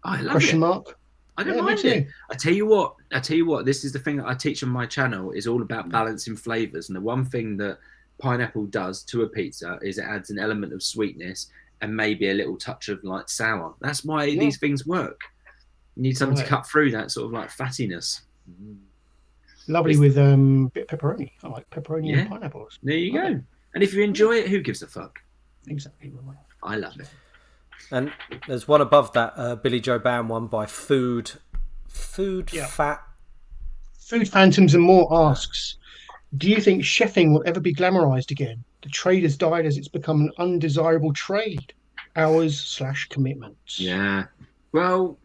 I love Question it. mark. I don't mind it. I tell you what. This is the thing that I teach on my channel. Is all about balancing flavors. And the one thing that pineapple does to a pizza is it adds an element of sweetness and maybe a little touch of like sour. That's why these things work. You need something to cut through that sort of like fattiness. Lovely with a bit of pepperoni. I like pepperoni and pineapples. There you go. And if you enjoy it, who gives a fuck? Exactly. I love it. And there's one above that, Billy Joe Bam one by Food Fat. Food Phantoms and More asks, do you think chefing will ever be glamorized again? The trade has died as it's become an undesirable trade. Hours/commitments. Yeah. Well,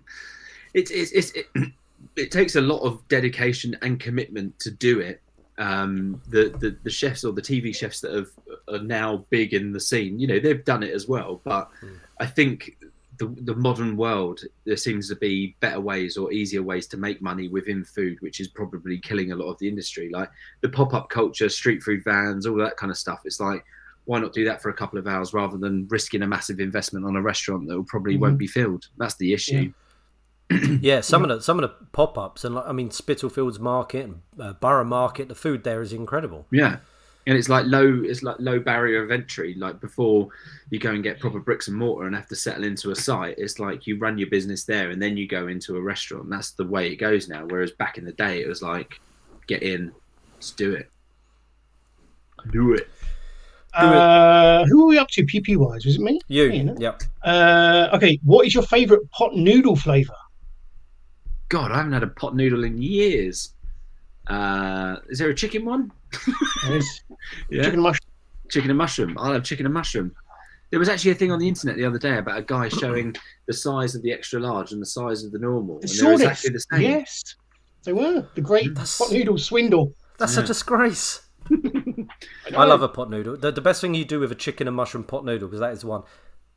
it takes a lot of dedication and commitment to do it. The chefs or the TV chefs that are now big in the scene, they've done it as well. But I think the modern world, there seems to be better ways or easier ways to make money within food, which is probably killing a lot of the industry. Like the pop-up culture, street food vans, all that kind of stuff. It's like, why not do that for a couple of hours rather than risking a massive investment on a restaurant that probably won't be filled? That's the issue. Yeah, some of the pop-ups, and Spitalfields Market and Borough Market, the food there is incredible. Yeah, and it's like low barrier of entry. Like before you go and get proper bricks and mortar and have to settle into a site, it's like you run your business there and then you go into a restaurant. That's the way it goes now. Whereas back in the day, it was like, get in, just do it. Who are we up to PP wise? Was it me? You. Me, innit? Yep. Okay. What is your favourite pot noodle flavour? God, I haven't had a pot noodle in years. Is there a chicken one? There is. Yeah. Chicken mushroom. Chicken and mushroom. I'll have chicken and mushroom. There was actually a thing on the internet the other day about a guy showing the size of the extra large and the size of the normal. And they're exactly the same. Yes, they were. The great pot noodle swindle. That's a disgrace. I love a pot noodle. The best thing you do with a chicken and mushroom pot noodle, because that is the one,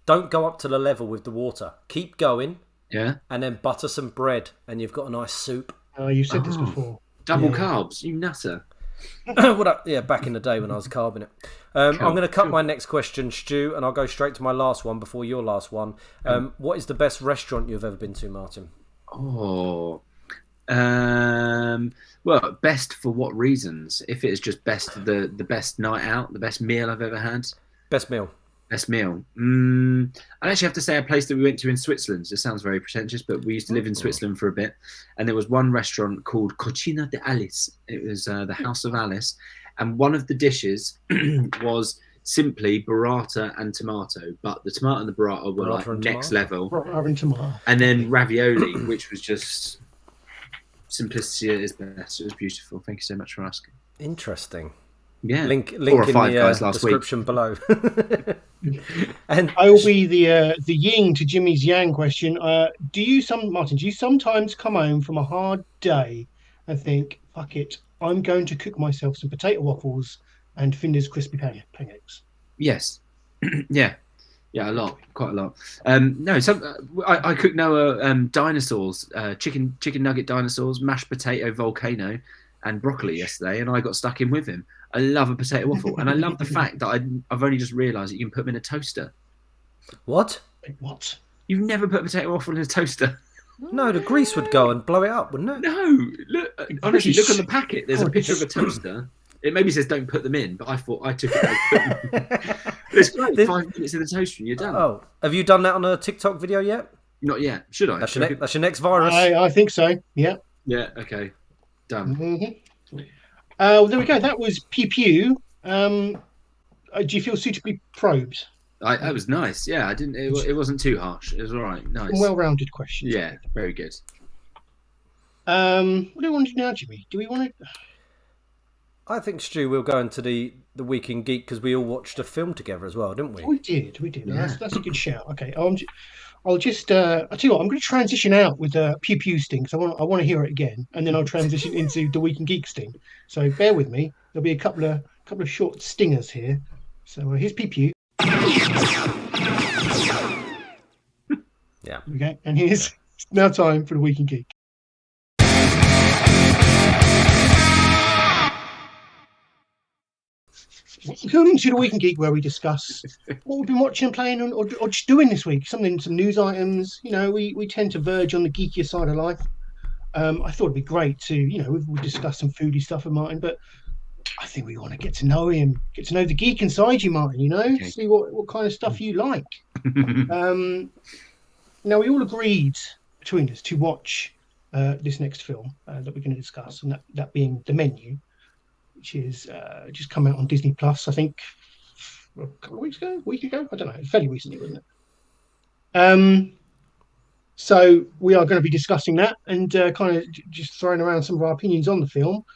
don't go up to the level with the water. Keep going. Yeah. And then butter some bread, and you've got a nice soup. Oh, you said this before. Double carbs, you nutter. Back in the day when I was carbing it. I'm going to cut my next question, Stu, and I'll go straight to my last one before your last one. What is the best restaurant you've ever been to, Martin? Oh, well, best for what reasons? If it is just best, the best night out, the best meal I've ever had. Best meal. Best meal. I actually have to say a place that we went to in Switzerland. It sounds very pretentious, but we used to live in Switzerland for a bit, and there was one restaurant called Cucina de Alice. It was the House of Alice, and one of the dishes was simply burrata and tomato, but the tomato and the burrata were like next level. Burrata and tomato. And then ravioli, which was just simplicity at its best. It was beautiful. Thank you so much for asking. Interesting. Yeah, link in the description below. And I will be the yin to Jimmy's yang question. Martin, do you sometimes come home from a hard day and think, fuck it, I'm going to cook myself some potato waffles and Finder's crispy pancakes? Yes. Yeah, a lot, quite a lot. No, I cooked Noah dinosaurs, chicken nugget dinosaurs, mashed potato volcano, and broccoli yesterday, and I got stuck in with him. I love a potato waffle, and I love the fact that I've only just realised that you can put them in a toaster. What? What? You've never put a potato waffle in a toaster? No, the grease would go and blow it up, wouldn't it? No, look. Honestly, look on the packet. There's a picture of a toaster. It maybe says don't put them in, but I thought I took it. It's great. 5 minutes in the toaster and you're done. Oh, have you done that on a TikTok video yet? Not yet. Should I? That's your next virus. I think so. Yeah. Yeah. Okay. Done. Mm-hmm. Well, there we go. That was PPU. Do you feel suitably probed? That was nice. Yeah, I didn't. It wasn't too harsh. It was all right. Nice. Well-rounded questions. Yeah, very good. What do we want to do now, Jimmy? Do we want to? I think, Stu, we'll go into the Week in Geek because we all watched a film together as well, didn't we? We did. Yeah. That's a good shout. Okay, I'll just. I'll tell you what. I'm going to transition out with the Pew Pew sting because I want to hear it again, and then I'll transition into the Week in Geek sting. So bear with me. There'll be a couple of short stingers here. So here's Pew Pew. Yeah. Okay, and here's now time for the Week in Geek. Welcome to the Week in Geek, where we discuss what we've been watching, playing, or just doing this week. Some news items. You know, we tend to verge on the geekier side of life. I thought it'd be great to, we'll discuss some foodie stuff with Martin, but I think we want to get to know him, get to know the geek inside you, Martin. Okay. See what kind of stuff you like. Now, we all agreed between us to watch this next film that we're going to discuss, and that being The Menu, which is just come out on Disney Plus, I think, a couple of weeks ago, a week ago, I don't know, fairly recently, wasn't it? So we are going to be discussing that and kind of just throwing around some of our opinions on the film.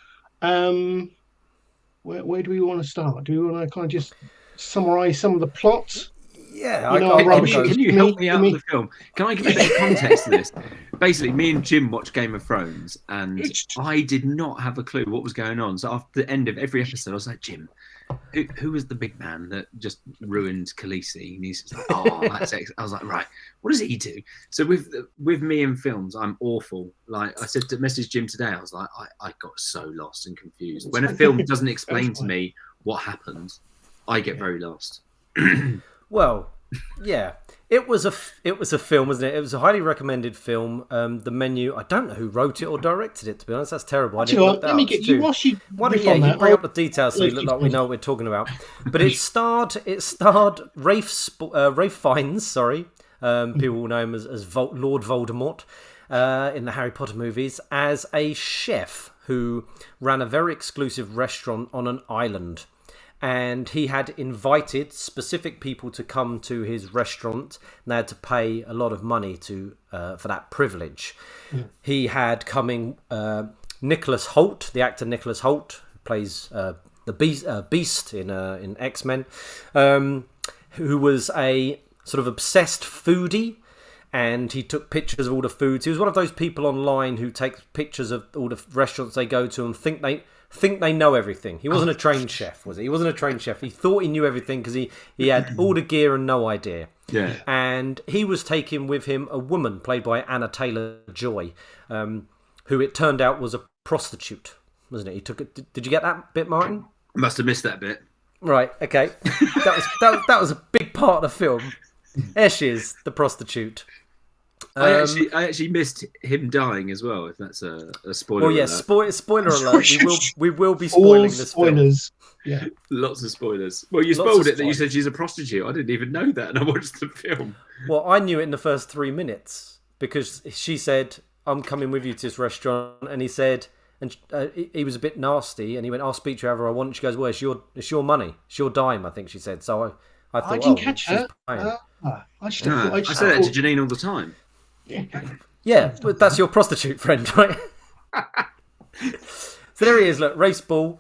Where do we want to start? Do we want to kind of just summarise some of the plot? Yeah, can you help me out with the film? Can I give a bit of context to this? Basically, me and Jim watched Game of Thrones, and I did not have a clue what was going on. So after the end of every episode, I was like, Jim, who was the big man that just ruined Khaleesi? And he's like, oh, that's I was like, right, what does he do? So with me in films, I'm awful. Like I said to message Jim today, I was like, I got so lost and confused. When a film doesn't explain to me what happened, I get very lost. Well, yeah, it was a film, wasn't it? It was a highly recommended film. The Menu. I don't know who wrote it or directed it. To be honest, that's terrible. I didn't look that let me get you. Why don't you bring up the details so we look like we know what we're talking about? But it starred Rafe Fiennes. Sorry, people will know him as Lord Voldemort in the Harry Potter movies, as a chef who ran a very exclusive restaurant on an island. and he had invited specific people to come to his restaurant, and they had to pay a lot of money for that privilege. He had coming Nicholas Hoult, the actor Nicholas Hoult, who plays the Beast in X-Men, who was a sort of obsessed foodie, and he took pictures of all the foods. He was one of those people online who take pictures of all the restaurants they go to and think they know everything. He wasn't a trained chef, was he? He wasn't a trained chef. He thought he knew everything because he had all the gear and no idea. Yeah. And he was taking with him a woman played by Anna Taylor-Joy, who it turned out was a prostitute, wasn't it? He took it. Did you get that bit, Martin? Must have missed that bit. Right. Okay. That was a big part of the film. There she is, the prostitute. I actually missed him dying as well. If that's a spoiler. Oh yes, spoiler alert. We will be spoiling All this spoilers. film. Yeah. Lots of spoilers. Well, you spoiled it that you said she's a prostitute. I didn't even know that, and I watched the film. Well, I knew it in the first 3 minutes because she said, "I'm coming with you to this restaurant," and he said, and he was a bit nasty, and he went, "I'll speak to whoever I want." And she goes, "Well, it's your money, it's your dime," I think she said. So I thought, I didn't catch her. I say that to Janine all the time. Yeah, but that's your prostitute friend, right? So there he is, look, Ray Fiennes.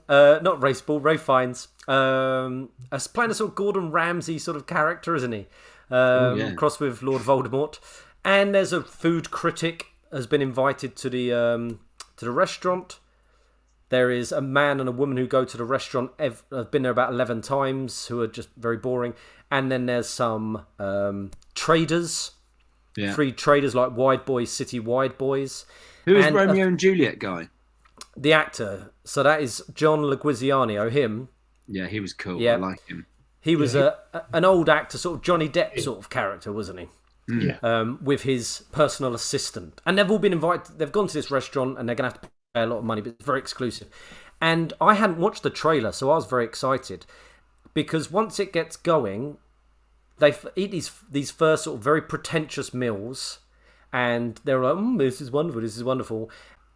Playing a sort of Gordon Ramsay sort of character, isn't he? Crossed with Lord Voldemort. And there's a food critic has been invited to the restaurant. There is a man and a woman who go to the restaurant. Have been there about 11 times, who are just very boring. And then there's some traders. Yeah. 3 traders like Wide Boys, City Wide Boys. Who is Romeo and Juliet guy? The actor. So that is John Leguizamo, him. Yeah, he was cool. Yeah. I like him. He was an old actor, sort of Johnny Depp sort of character, wasn't he? Yeah. With his personal assistant. And they've all been invited. They've gone to this restaurant and they're going to have to pay a lot of money, but it's very exclusive. And I hadn't watched the trailer, so I was very excited. Because once it gets going, they eat these first sort of very pretentious meals, and they're like, this is wonderful.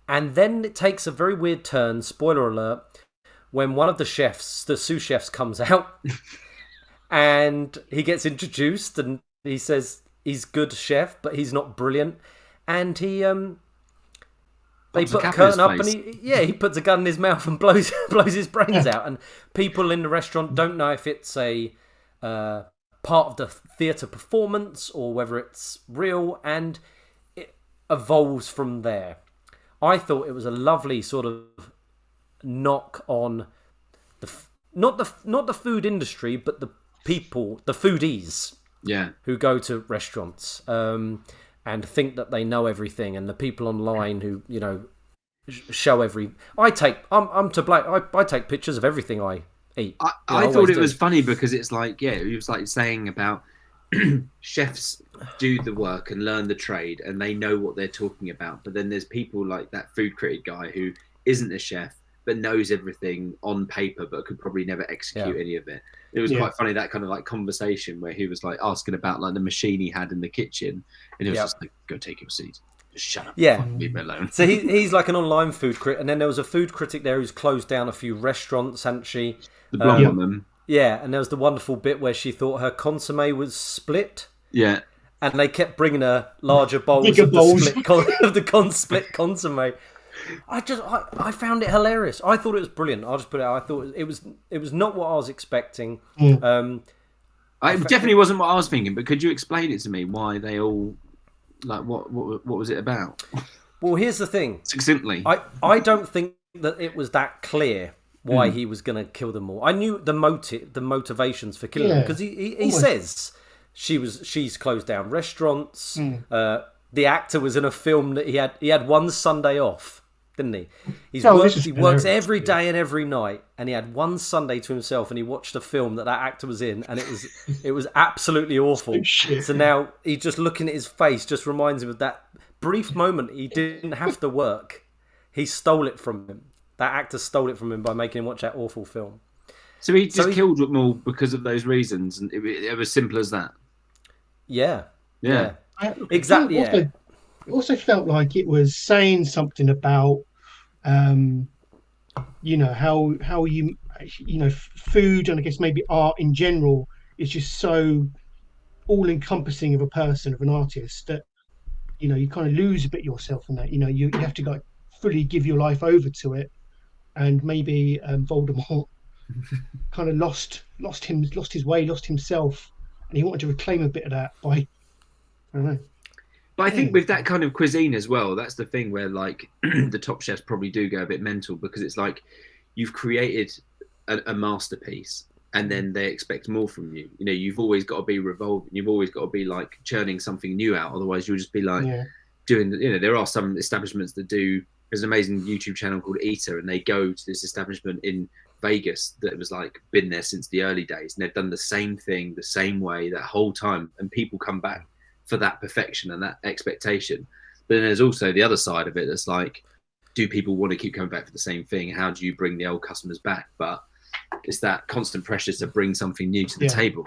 And then it takes a very weird turn, spoiler alert, when one of the chefs, the sous chefs, comes out, and he gets introduced, and he says he's good chef, but he's not brilliant. And he they put a curtain up, and he puts a gun in his mouth and blows his brains out. And people in the restaurant don't know if it's a part of the theatre performance or whether it's real, and it evolves from there. I thought it was a lovely sort of knock on not the food industry, but the people, the foodies, who go to restaurants and think that they know everything, and the people online who show I'm to blame. I take pictures of everything I eat. I thought it was funny because it's like, he was like saying about chefs do the work and learn the trade and they know what they're talking about. But then there's people like that food critic guy who isn't a chef but knows everything on paper but could probably never execute any of it. It was quite funny, that kind of like conversation where he was like asking about like the machine he had in the kitchen, and he was just like, "Go take your seat. Just shut up. Leave me alone." So he's like an online food critic, and then there was a food critic there who's closed down a few restaurants, hadn't she? The blonde woman. Yeah, and there was the wonderful bit where she thought her consommé was split. Yeah. And they kept bringing her larger bowls of the split consommé. I found it hilarious. I thought it was brilliant. I'll just put it out. I thought it was not what I was expecting. It definitely wasn't what I was thinking. But could you explain it to me? Why they all like what was it about? Well, here's the thing. Succinctly, I don't think that it was that clear why he was going to kill them all. I knew the motivations for killing them, because he says she's closed down restaurants. The actor was in a film that he had one Sunday off, didn't he? He works every day and every night, and he had one Sunday to himself, and he watched a film that actor was in, and it was absolutely awful. So now he just looking at his face just reminds him of that brief moment he didn't have to work. He stole it from him. That actor stole it from him by making him watch that awful film. So he just killed them all because of those reasons, and it was simple as that. Yeah. Exactly. It also felt like it was saying something about, how you food and I guess maybe art in general is just so all encompassing of a person, of an artist, that you kind of lose a bit yourself in that. You have to like fully give your life over to it, and maybe Voldemort kind of lost his way, lost himself, and he wanted to reclaim a bit of that by, I don't know. But I think with that kind of cuisine as well, that's the thing where like the top chefs probably do go a bit mental, because it's like you've created a masterpiece and then they expect more from you. You've always got to be revolving. You've always got to be like churning something new out. Otherwise you'll just be like doing, there are some establishments that do, there's an amazing YouTube channel called Eater, and they go to this establishment in Vegas that was like been there since the early days. And they've done the same thing, the same way that whole time. And people come back for that perfection and that expectation. But then there's also the other side of it that's like, do people want to keep coming back for the same thing? How do you bring the old customers back? But it's that constant pressure to bring something new to the table.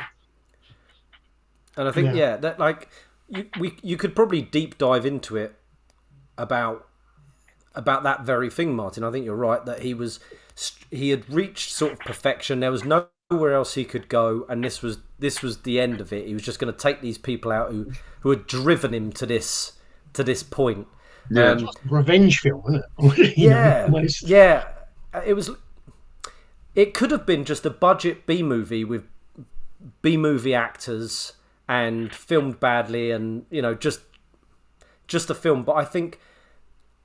And I think that like you could probably deep dive into it about that very thing, Martin. I think you're right that he had reached sort of perfection. There was nowhere else he could go, and this was the end of it. He was just going to take these people out who had driven him to this point. Yeah, revenge film, isn't it? Yeah. It could have been just a budget B movie with B movie actors and filmed badly, and just a film. But I think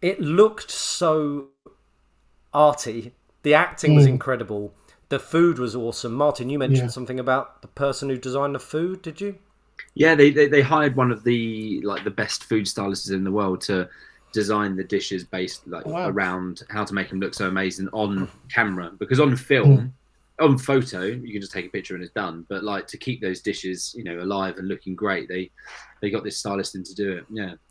it looked so arty. The acting was incredible. The food was awesome. Martin, you mentioned something about the person who designed the food. Did you? Yeah, they hired one of the best food stylists in the world to design the dishes based around how to make them look so amazing on camera, because on film, on photo, you can just take a picture and it's done. But like to keep those dishes, alive and looking great, they got this stylist in to do it.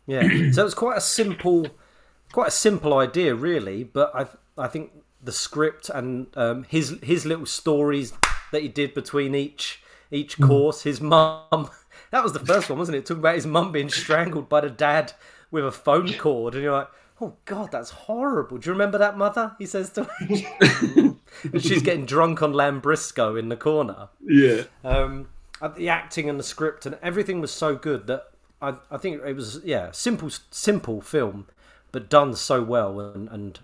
Yeah. So it was quite a simple idea, really. But I think the script and his little stories that he did between each course. His mum, that was the first one, wasn't it? Talking about his mum being strangled by the dad with a phone cord, and you're like, oh God, that's horrible. Do you remember that, mother? He says to her. And she's getting drunk on Lambrisco in the corner. Yeah. The acting and the script and everything was so good that I think it was simple film, but done so well and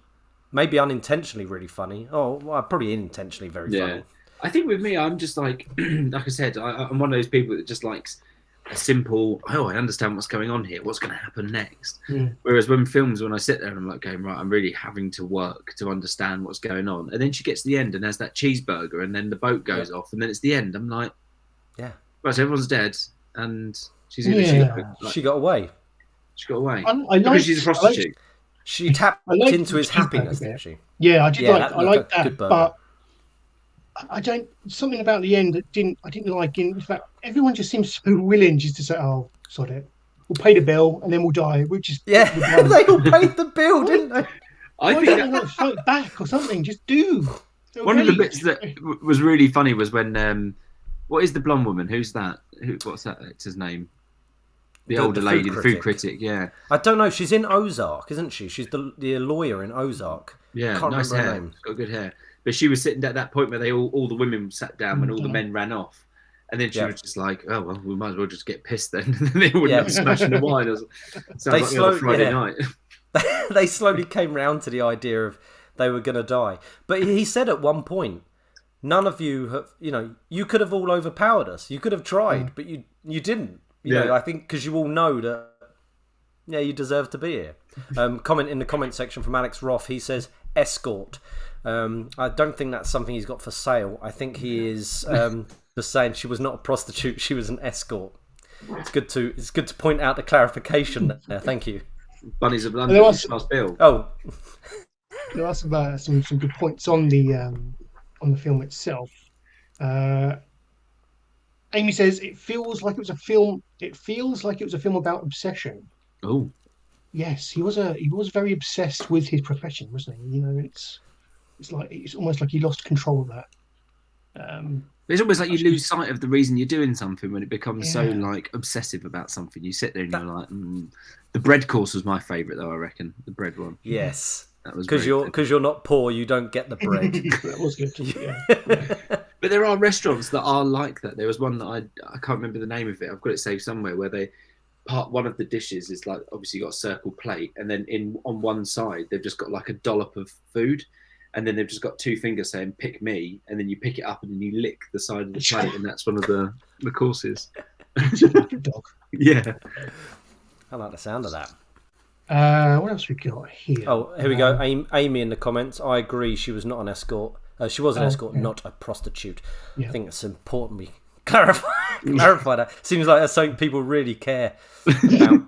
maybe unintentionally really funny. Probably intentionally very funny. I think with me, I'm just like I said, I'm one of those people that just likes a simple, I understand what's going on here. What's going to happen next? Whereas when I sit there and I'm like going, right, I'm really having to work to understand what's going on. And then she gets to the end and has that cheeseburger and then the boat goes off and then it's the end. I'm like, right, so everyone's dead and she's going to she got away. She got away. Because she's a prostitute. She tapped into his happiness, didn't she? Yeah, I did I like that, but I don't. Something about the end that I didn't like. In fact, everyone just seems so willing just to say, "Oh, sod it, we'll pay the bill and then we'll die." They all paid the bill, didn't they? I think they not fight back or something. Just do. One of the bits that was really funny was when what is the blonde woman? Who's that? What's that actor's name? The older lady, the food critic. Yeah. I don't know. She's in Ozark, isn't she? She's the lawyer in Ozark. Yeah, I can't nice remember hair. her name. She's got good hair. But she was sitting at that point where all the women sat down when all the men ran off. And then she was just like, oh, well, we might as well just get pissed then. They wouldn't be smashing the wine. Sounds like on a Friday night. They slowly came round to the idea of they were going to die. But he said at one point, none of you have, you could have all overpowered us. You could have tried, but you didn't. You know, I think because you all know that, you deserve to be here. Comment in the comment section from Alex Roth. He says, escort. I don't think that's something he's got for sale. I think he is just saying she was not a prostitute; she was an escort. It's good to point out the clarification there. Thank you. Bunnies of London. Bill. Oh, there are some good points on the film itself. Amy says it feels like it was a film. It feels like it was a film about obsession. Oh. Yes, he was very obsessed with his profession, wasn't he? It's almost like he lost control of that. It's almost like you lose sight of the reason you're doing something when it becomes so like obsessive about something. You sit there and you're like, The bread course was my favourite though, I reckon. The bread one. Yes. That was because you're not poor, you don't get the bread. That was good. Yeah. But there are restaurants that are like that. There was one that I can't remember the name of it. I've got it saved somewhere where one of the dishes is like, obviously you got a circle plate, and then on one side they've just got like a dollop of food, and then they've just got two fingers saying "pick me," and then you pick it up and then you lick the side of the plate, and that's one of the courses. Dog. Yeah. I like the sound of that. What else we got here? Oh, here we go. Amy in the comments. I agree. She was not an escort. She was an escort, yeah. not a prostitute. Yeah. I think it's important we clarify that. Seems like that's something people really care about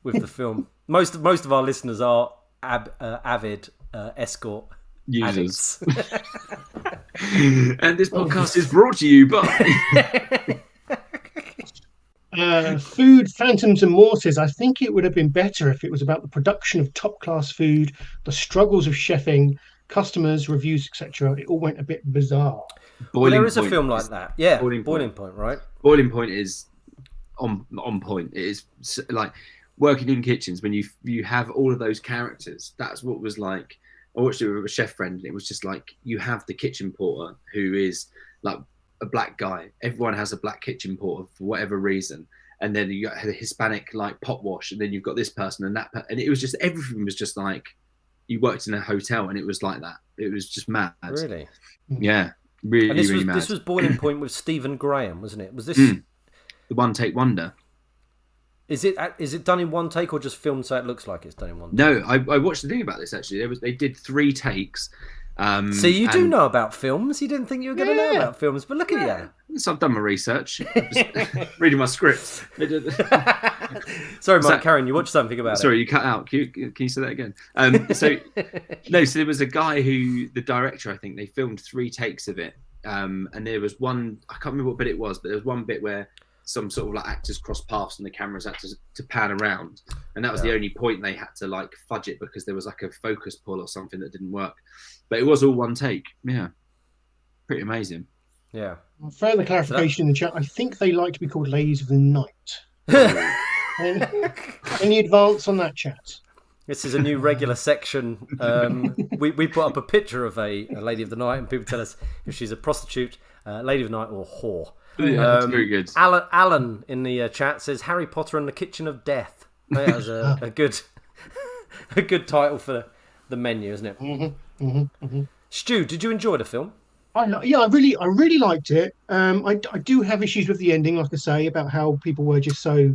with the film. Most of our listeners are avid escort Users. addicts. And this podcast is brought to you by Food Phantoms and More says, I think it would have been better if it was about the production of top-class food, the struggles of chefing, customers, reviews, etc. It all went a bit bizarre. There is a film like that. Yeah, Boiling Point, right? Boiling Point is on point. It is like working in kitchens when you have all of those characters. That's what was like. I watched it with a chef friend, and it was just like you have the kitchen porter who is like a black guy. Everyone has a black kitchen porter for whatever reason, and then you got the Hispanic like pot wash, and then you've got this person and that, and it was just everything was just like you worked in a hotel, and it was like that. It was just mad. Really? Yeah, really, And really mad. This was Boiling Point with Stephen Graham, wasn't it? Was this the one take wonder? Is it done in one take or just filmed so it looks like it's done in one take? No, I watched the thing about this actually. They did 3 takes. So you do know about films. You didn't think you were going to know about films, but look at you. So I've done my research. Just reading my scripts. Sorry, Mike, Karen, you watched something about it. Sorry, you cut out. Can you say that again? So there was a guy who, the director, I think, they filmed 3 takes of it. And there was one, I can't remember what bit it was, but there was one bit where some sort of like actors crossed paths and the cameras had to pan around, and that was the only point they had to like fudge it because there was like a focus pull or something that didn't work. But it was all one take. Yeah, pretty amazing. Yeah. Further clarification in the chat. I think they like to be called Ladies of the Night. Any advance on that, chat? This is a new regular section. We put up a picture of a lady of the night, and people tell us if she's a prostitute, lady of the night, or whore. Yeah, that's very good. Alan in the chat says Harry Potter and the Kitchen of Death. That was a good title for the menu, isn't it? Stu, did you enjoy the film? I really liked it. I do have issues with the ending, like I say, about how people were just so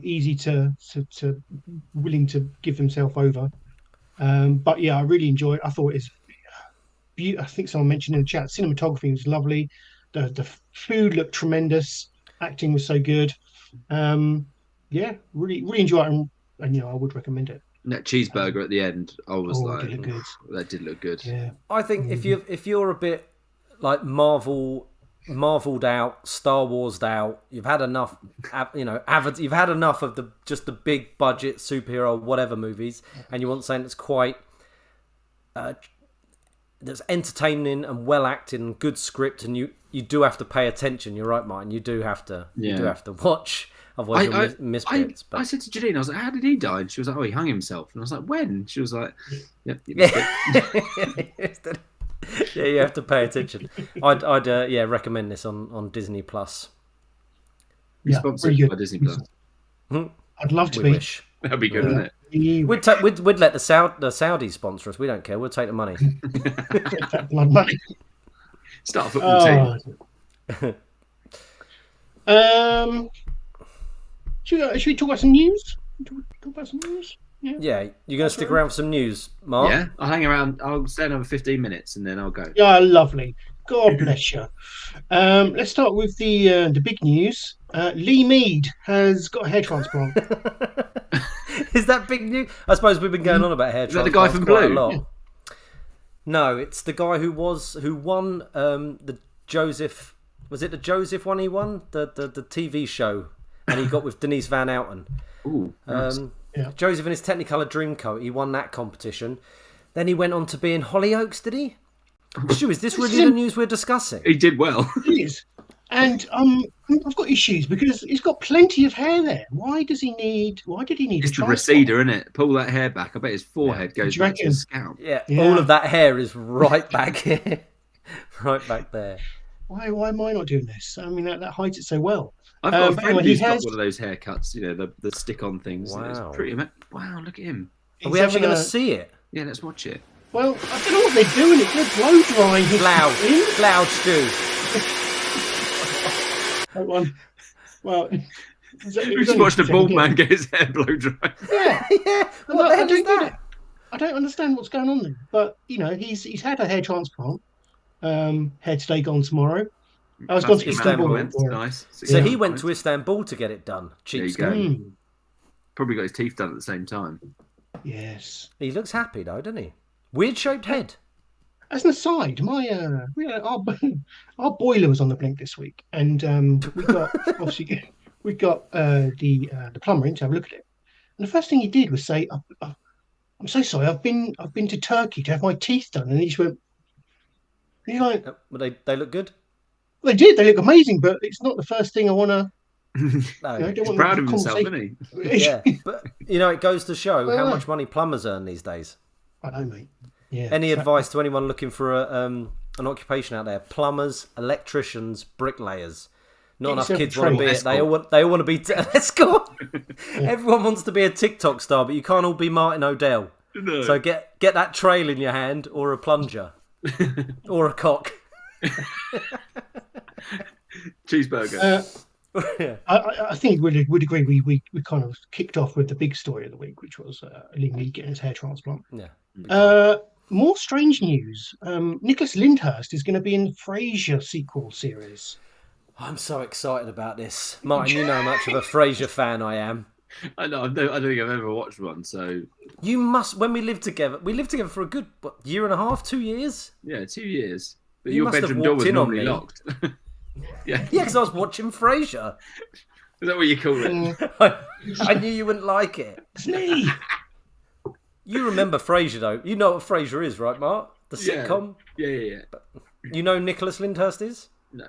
easy to willing to give themselves over. But yeah, I really enjoyed it. I thought it's I think someone mentioned in the chat, cinematography was lovely. The food looked tremendous. Acting was so good. Yeah, really enjoyed it, and I would recommend it. And that cheeseburger at the end, I was did look good. That did look good. Yeah, I think if you're a bit like marveled out, Star Wars'd out, you've had enough. You've had enough of the big budget superhero whatever movies, and you want something that's quite. That's entertaining and well acted and good script, and you do have to pay attention. You're right, Martin. You do have to watch, otherwise you'll miss bits. I said to Janine, I was like, "How did he die?" And she was like, "Oh, he hung himself." And I was like, "When?" She was like, "Yep." Yeah, you have to pay attention. I'd recommend this on Disney Plus. Yeah, sponsored by Disney Plus. I'd love to We be. wish. That'd be good, wouldn't it? We'd let the Saudis sponsor us. We don't care. We'll take the money. Take that blood money. Start a football team. Should we talk about some news? Yeah, you're going to stick around for some news, Mark? Yeah, I'll hang around. I'll stay another 15 minutes and then I'll go. Yeah, lovely. God bless you. Let's start with the big news. Lee Mead has got a hair transplant. Is that big news? I suppose we've been going on about hair transplants. Is that the guy from Blue? A lot. Yeah. No, it's the guy who won the Joseph. Was it the Joseph one he won? The TV show, and he got with Denise Van Outen. Ooh, nice. Joseph in his Technicolor Dreamcoat. He won that competition. Then he went on to be in Hollyoaks. Did he? Stu, is this really the news we're discussing? He did well. It is. And I've got issues because he's got plenty of hair there. Why did he need It's a the transplant? receder, isn't it? Pull that hair back. I bet his forehead Do goes you back to reckon? his scalp. Yeah, Yeah. all of that hair is right back here. Right back there. Why am I not doing this? I mean, that hides it so well. I've got a But friend anyway, he who's got has. one of those haircuts, the stick-on things. Wow. It's pretty. Wow, look at him. Are He's we actually having going to see it? Yeah, let's watch it. Well, I don't know what they're doing. They're blow drying his Cloud. skin. Cloud stew. That one. Well, We just watched a bald man get his hair blow dry. Yeah. Yeah. Well, What the I hell don't is get that? it. I don't understand what's going on there. But he's had a hair transplant. Hair today, gone tomorrow. I was gone to Classic Istanbul. compliment. for it. Nice. So he went to Istanbul to get it done. There you Cheapskate. go. Probably got his teeth done at the same time. Yes. He looks happy though, doesn't he? Weird shaped head. As an aside, our boiler was on the blink this week, and we got the plumber in to have a look at it. And the first thing he did was say, "I'm so sorry. I've been to Turkey to have my teeth done," and he just went. He's like, But they look good. "They did. They look amazing, but it's not the first thing I want to." No. Don't He's want proud the of himself, conversation- isn't he? Yeah, but it goes to show how Well, much money plumbers earn these days. I know, mate. Yeah. Any exactly. advice to anyone looking for an occupation out there? Plumbers, electricians, bricklayers. Not Get enough yourself kids a want to be trade. it. They all want to be. Let's go. Everyone wants to be a TikTok star, but you can't all be Martin O'Dell. No. So get that trail in your hand, or a plunger, or a cock. Cheeseburger. Yeah. I think we'd agree. We kind of kicked off with the big story of the week, which was Liam Lee getting his hair transplant. Yeah. More strange news. Nicholas Lyndhurst is going to be in Frasier sequel series. I'm so excited about this, Martin. You know how much of a Frasier fan I am. I know. I don't think I've ever watched one. So You must. When we lived together for a good year and a half, 2 years. yeah, 2 years. But You your must have bedroom door walked was in on normally me. locked. Yeah. Yeah, because I was watching Frasier. Is that what you call it? I knew you wouldn't like it. It's me. You remember Frasier though. You know what Frasier is, right, Mark? The Yeah. sitcom. Yeah. You know Nicholas Lyndhurst is? No.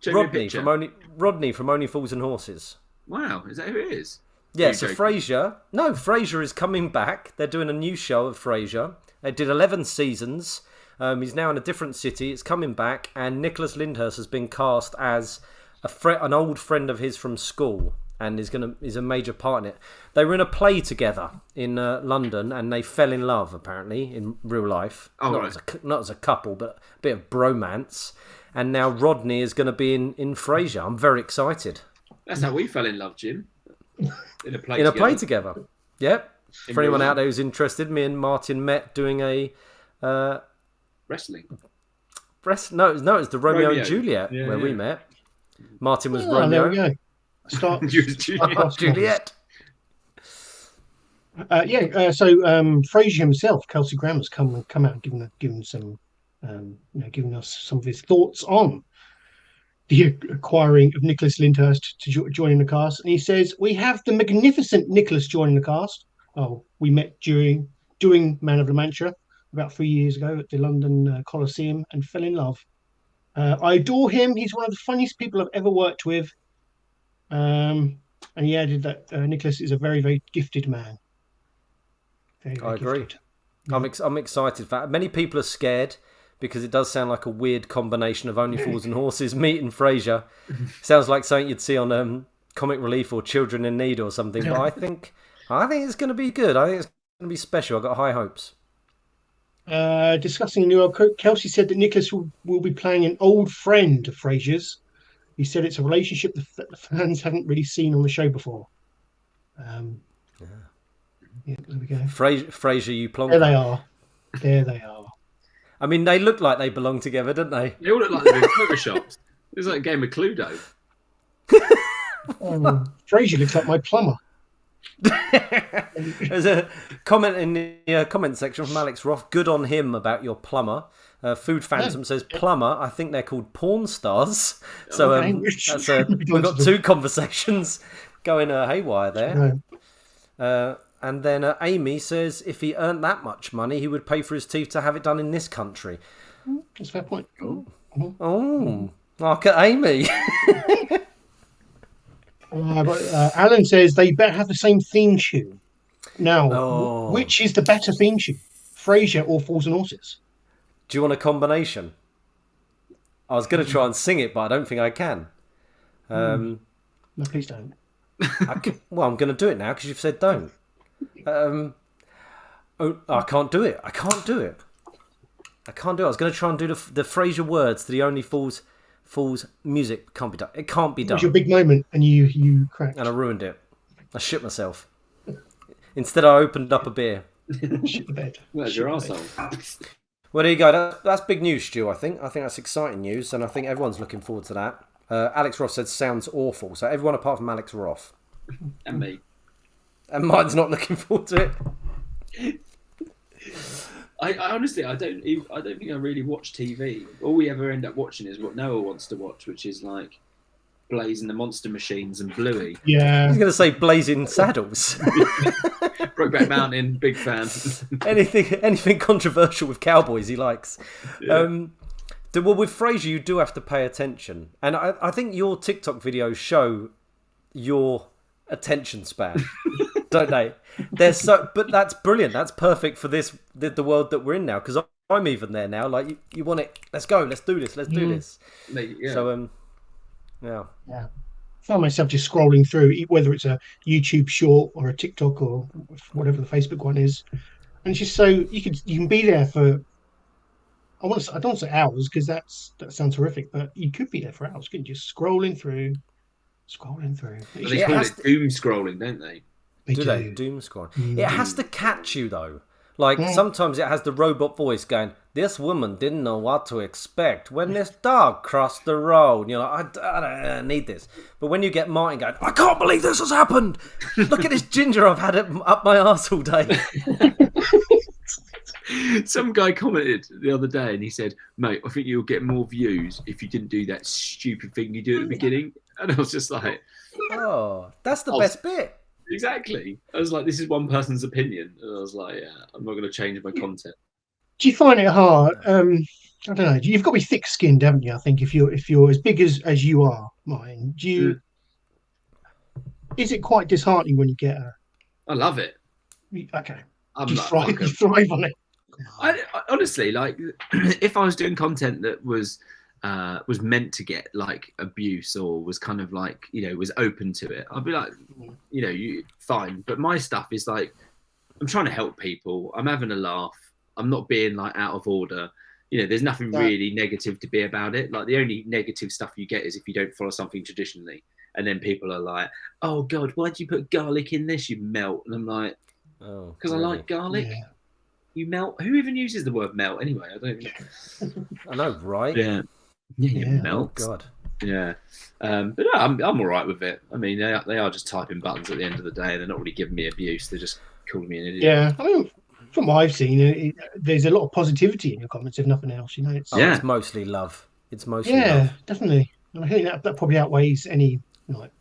Show me a Rodney picture. from Only Fools and Horses. Wow, is that who it is? Yeah, Are so you joking? Frasier is coming back. They're doing a new show of Frasier. They did 11 seasons. He's now in a different city. It's coming back, and Nicholas Lyndhurst has been cast as an old friend of his from school, and is a major part in it. They were in a play together in London, and they fell in love apparently in real life. Oh, not right. not as a couple, but a bit of bromance. And now Rodney is going to be in Frasier. I'm very excited. That's how we fell in love, Jim. In a play. In a play together. together. Yep. In For anyone real out there who's interested, me and Martin met doing a Wrestling. no, it's the Romeo Romeo. and Juliet Yeah, where we yeah. met. Martin was Oh, there Romeo. we go. Start. You was Juliet. Juliet. So Frasier himself, Kelsey Grammer's come out and giving us some of his thoughts on the acquiring of Nicholas Lyndhurst to joining the cast, and he says we have the magnificent Nicholas joining the cast. Oh, we met doing Man of La Mancha about 3 years ago at the London Coliseum and fell in love. I adore him. He's one of the funniest people I've ever worked with. And he added that Nicholas is a very, very gifted man. Very, very I agree. gifted. I'm excited for that. Many people are scared because it does sound like a weird combination of Only Fools and Horses meeting Frasier. Sounds like something you'd see on Comic Relief or Children in Need or something. But I think it's going to be good. I think it's going to be special. I've got high hopes. Discussing New York, Kelsey said that Nicholas will be playing an old friend of Frasier's. He said it's a relationship that the fans haven't really seen on the show before. Yeah, there we go. Frasier, you plonker. There they are. There they are. I mean, they look like they belong together, don't they? They all look like they've been photoshopped. It's like a game of Cluedo. Frasier looks like my plumber. There's a comment in the comment section from Alex Roth. Good on him about your plumber. Food Phantom says plumber. I think they're called porn stars. So Okay. we've got two conversations going haywire there. No. And then Amy says if he earned that much money, he would pay for his teeth to have it done in this country. That's a fair point. Oh, Look at Amy. Alan says they better have the same theme tune. Now, Oh. which is the better theme tune? Frasier or Fools and Horses? Do you want a combination? I was going to try and sing it, but I don't think I can. No, please don't. Well, I'm going to do it now because you've said don't. I can't do it. I was going to try and do the Frasier words to the Only Fools music. Can't be done. It can't be It done. was your big moment, and you cracked. And I ruined it. I shit myself. Instead, I opened up a beer. Shit the bed. Where's your arsehole? Well, there you go. That's big news, Stu, I think. I think that's exciting news, and I think everyone's looking forward to that. Alex Ross said, sounds awful. So everyone apart from Alex Ross. And me. And mine's not looking forward to it. I honestly, I don't think I really watch TV. All we ever end up watching is what Noah wants to watch, which is like Blaze and the Monster Machines and Bluey. Yeah. I was going to say Blazing Saddles. Brokeback Mountain, big fan. anything controversial with cowboys he likes. Yeah. Well, with Frasier, you do have to pay attention. And I think your TikTok videos show your attention span, don't they? But that's brilliant. That's perfect for the world that we're in now, because I'm even there now. Like, you want it, let's go, let's do this. Yeah. So, yeah. I found myself just scrolling through, whether it's a YouTube short or a TikTok or whatever the Facebook one is, and it's just so you can be there for. I don't want to say hours because that sounds horrific, but you could be there for hours. You can just scrolling through. Well, they call it doom scrolling, don't they? Do they? Doom scrolling. It has to catch you though. Like sometimes it has the robot voice going, "This woman didn't know what to expect when this dog crossed the road." You're like, I don't need this. But when you get Martin going, "I can't believe this has happened. Look at this ginger I've had it up my arse all day." Some guy commented the other day and he said, "Mate, I think you'll get more views if you didn't do that stupid thing you do at the beginning." And I was just like, "Oh, that's the best bit." Exactly. I was like, this is one person's opinion. And I was like, yeah, I'm not going to change my content. Do you find it hard? I don't know. You've got to be thick-skinned, haven't you? I think if you're as big as you are, Martin, is it quite disheartening when you get a? I love it. Okay. You thrive on it. I honestly, like, if I was doing content that was meant to get like abuse or was kind of like, was open to it, I'd be like, fine. But my stuff is like, I'm trying to help people. I'm having a laugh. I'm not being like out of order. There's nothing really negative to be about it. Like, the only negative stuff you get is if you don't follow something traditionally, and then people are like, "Oh God, why'd you put garlic in this? You melt." And I'm like, "Oh, because really? I like garlic." Yeah. You melt? Who even uses the word melt anyway? I don't know. I know, right? Yeah. You melt. Oh, God. Yeah. But no, I'm all right with it. I mean, they are just typing buttons at the end of the day. They're not really giving me abuse. They're just calling me an idiot. Yeah. I mean, from what I've seen, there's a lot of positivity in your comments, if nothing else. It's mostly love. It's mostly love. Yeah, definitely. And I think that probably outweighs any like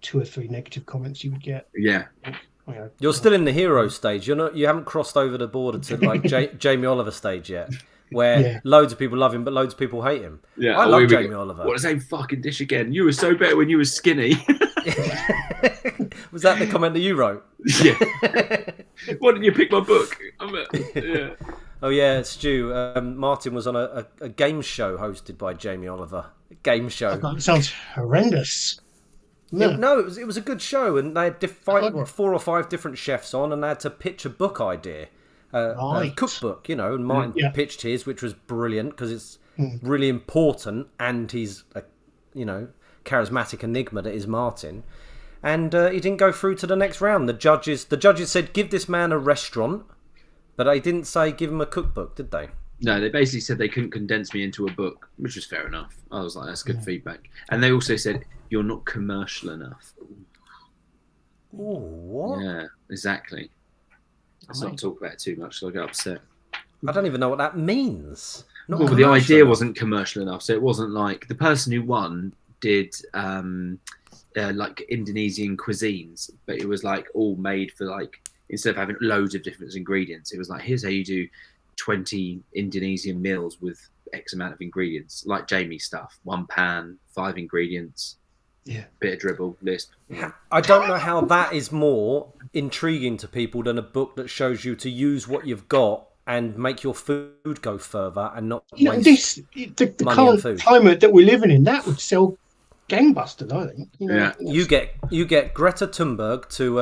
2 or 3 negative comments you would get. Yeah. You're still in the hero stage. You haven't crossed over the border to like Jamie Oliver stage yet, where loads of people love him, but loads of people hate him. Yeah, I love Jamie Oliver. What, the same fucking dish again? You were so better when you were skinny. Was that the comment that you wrote? Yeah. Why didn't you pick my book? Yeah. Oh yeah, Stu. Martin was on a game show hosted by Jamie Oliver. A game show. That sounds horrendous. No, it was a good show, and they had 4 or 5 different chefs on, and they had to pitch a book idea, a cookbook, and Martin pitched his, which was brilliant because it's really important, and he's a, charismatic enigma that is Martin, and he didn't go through to the next round. The judges said give this man a restaurant, but they didn't say give him a cookbook, did they? No, they basically said they couldn't condense me into a book, which was fair enough. I was like, that's good feedback. And they also said, you're not commercial enough. Oh, what? Yeah, exactly. Let's not talk about it too much, so I get upset. I don't even know what that means. Well, the idea wasn't commercial enough, so it wasn't like the person who won did like Indonesian cuisines, but it was like all made for like, instead of having loads of different ingredients, it was like, here's how you do 20 Indonesian meals with X amount of ingredients, like Jamie's stuff. 1 pan, 5 ingredients. Yeah. Bit of dribble, lisp. I don't know how that is more intriguing to people than a book that shows you to use what you've got and make your food go further and not waste the money on current food. climate that we're living in, that would sell gangbusters, I think. Yeah. You get Greta Thunberg to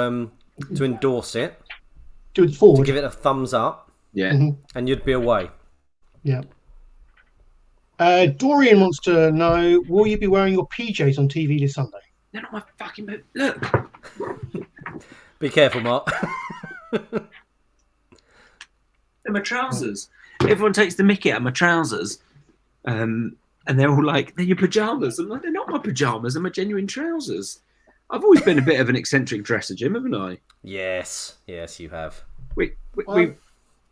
endorse it, Do it forward. to give it a thumbs up, Yeah. and you'd be away. Yeah. Dorian wants to know, will you be wearing your PJs on TV this Sunday? They're not my fucking... Look. Be careful, Mark. They're my trousers. Everyone takes the mickey out of my trousers. And they're all like, they're your pyjamas. I'm like, they're not my pyjamas. They're my genuine trousers. I've always been a bit of an eccentric dresser, Jim, haven't I? Yes, you have.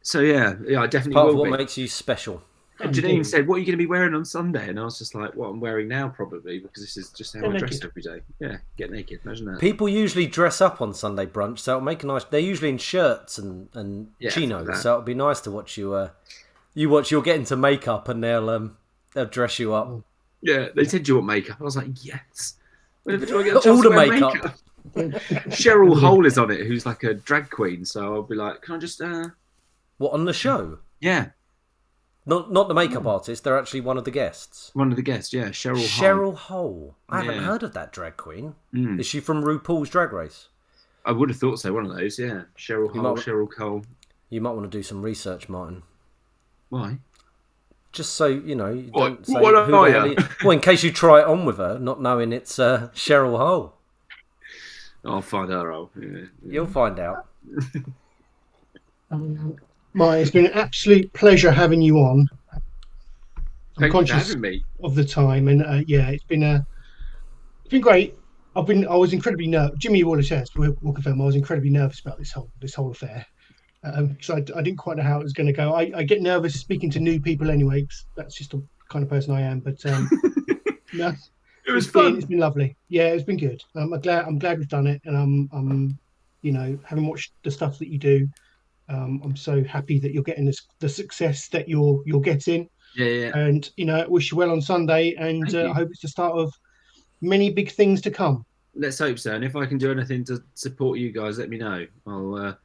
So, yeah, I definitely Part will of what be. makes you special. And Janine said, what are you going to be wearing on Sunday? And I was just like, what I'm wearing now, probably, because this is just how I dress every day. Yeah, get naked. Imagine that. People usually dress up on Sunday brunch, so it'll make a nice... They're usually in shirts and chinos, like so it'll be nice to watch you... You'll get into makeup and they'll dress you up. Yeah, they said, do you want makeup? I was like, yes. Whenever do I get a chance All to the wear makeup. Cheryl Hole is on it, who's like a drag queen. So I'll be like, can I just... What, on the show? Yeah. Not the makeup artist, they're actually one of the guests. One of the guests, yeah, Cheryl Hole. Cheryl Hole. I haven't Yeah. heard of that drag queen. Mm. Is she from RuPaul's Drag Race? I would have thought so, one of those, yeah. Cheryl Hole, Cheryl Cole. You might want to do some research, Martin. Why? Just so, you know, you What- don't say what who are the hell you? Well, in case you try it on with her, not knowing it's Cheryl Hole. I'll find her out. Yeah. You'll find out. It's been an absolute pleasure having you on. I'm Thank you for conscious having me. of the time, and it's been great. I was incredibly nervous. Jimmy Waller says, we'll confirm, I was incredibly nervous about this whole affair. So I didn't quite know how it was going to go. I get nervous speaking to new people anyway, 'cause that's just the kind of person I am. But no, It was fun. It's been lovely. Yeah, it's been good. I'm glad we've done it, and I'm having watched the stuff that you do, I'm so happy that you're getting the success that you're getting. Yeah. And wish you well on Sunday, and Thank you. I hope it's the start of many big things to come. Let's hope so. And if I can do anything to support you guys, let me know. I'll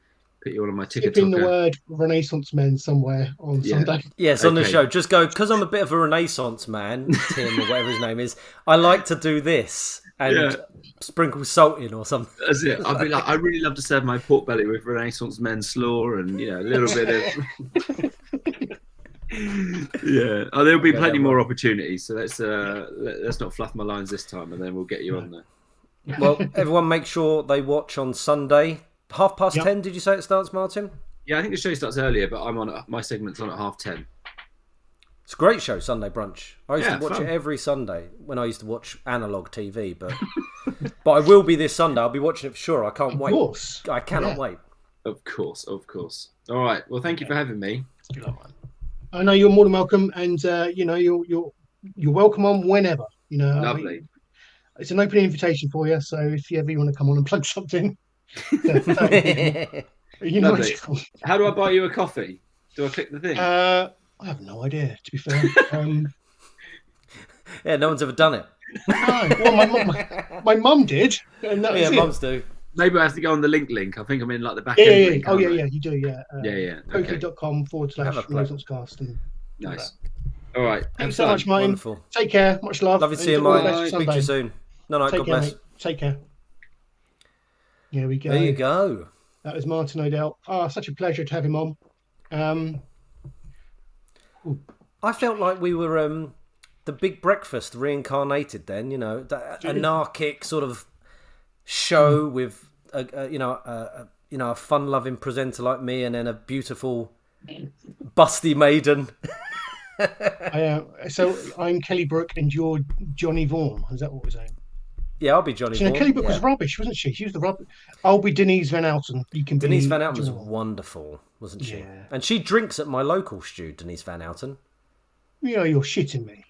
put you all on my ticket. Tip in the word Renaissance men somewhere on Sunday. Yes, on the Okay. show. Just go, because I'm a bit of a Renaissance man, Tim, or whatever his name is, I like to do this and sprinkle salt in or something. That's it. I'd be like, I really love to serve my pork belly with Renaissance men slaw and a little bit of. Yeah. Oh, there'll be plenty more opportunities. So let's not fluff my lines this time, and then we'll get you on there. Well, everyone make sure they watch on Sunday. 10:30, Yep. did you say it starts, Martin? Yeah, I think the show starts earlier, but my segment's on at 10:30. It's a great show, Sunday Brunch. I used to watch fun. it every Sunday when I used to watch analog TV, but I will be this Sunday. I'll be watching it for sure. I can't wait. Of course. I cannot wait. Of course. All right. Well, thank you for having me. I know you're more than welcome, and you're welcome on whenever. Lovely. It's an open invitation for you. So if you ever want to come on and plug something, Lovely. How do I buy you a coffee? Do I click the thing? I have no idea, to be fair. Yeah, no one's ever done it. No, well, my mum did, and that was Yeah, it. mums do. Maybe I have to go on the link. I think I'm in like the back Yeah. end link. Oh, aren't yeah, I? yeah, you do, yeah. Yeah. Okay. Kofi.com/RenaissanceCast. And Nice. All right. thanks so much, Martin. Wonderful. Take care. Much love. Lovely to see you, and all the Martin. best Speak to you Sunday. soon. No, Take God care, bless. mate. Take care. There we go. There you go. That was Martin O'Dell. Such a pleasure to have him on. I felt like we were the Big Breakfast reincarnated then, that anarchic sort of show with a fun-loving presenter like me and then a beautiful busty maiden. So I'm Kelly Brook and you're Johnny Vaughan. Is that what we're saying? Yeah, I'll be Johnny Vaughan. Kelly Brook yeah. was rubbish, wasn't she? She was the rubbish. I'll be Denise Van Outen. You can Denise be Van Outen was Johnny Vaughan. wonderful, wasn't she? Yeah. And she drinks at my local stew, Denise Van Outen. You're shitting me.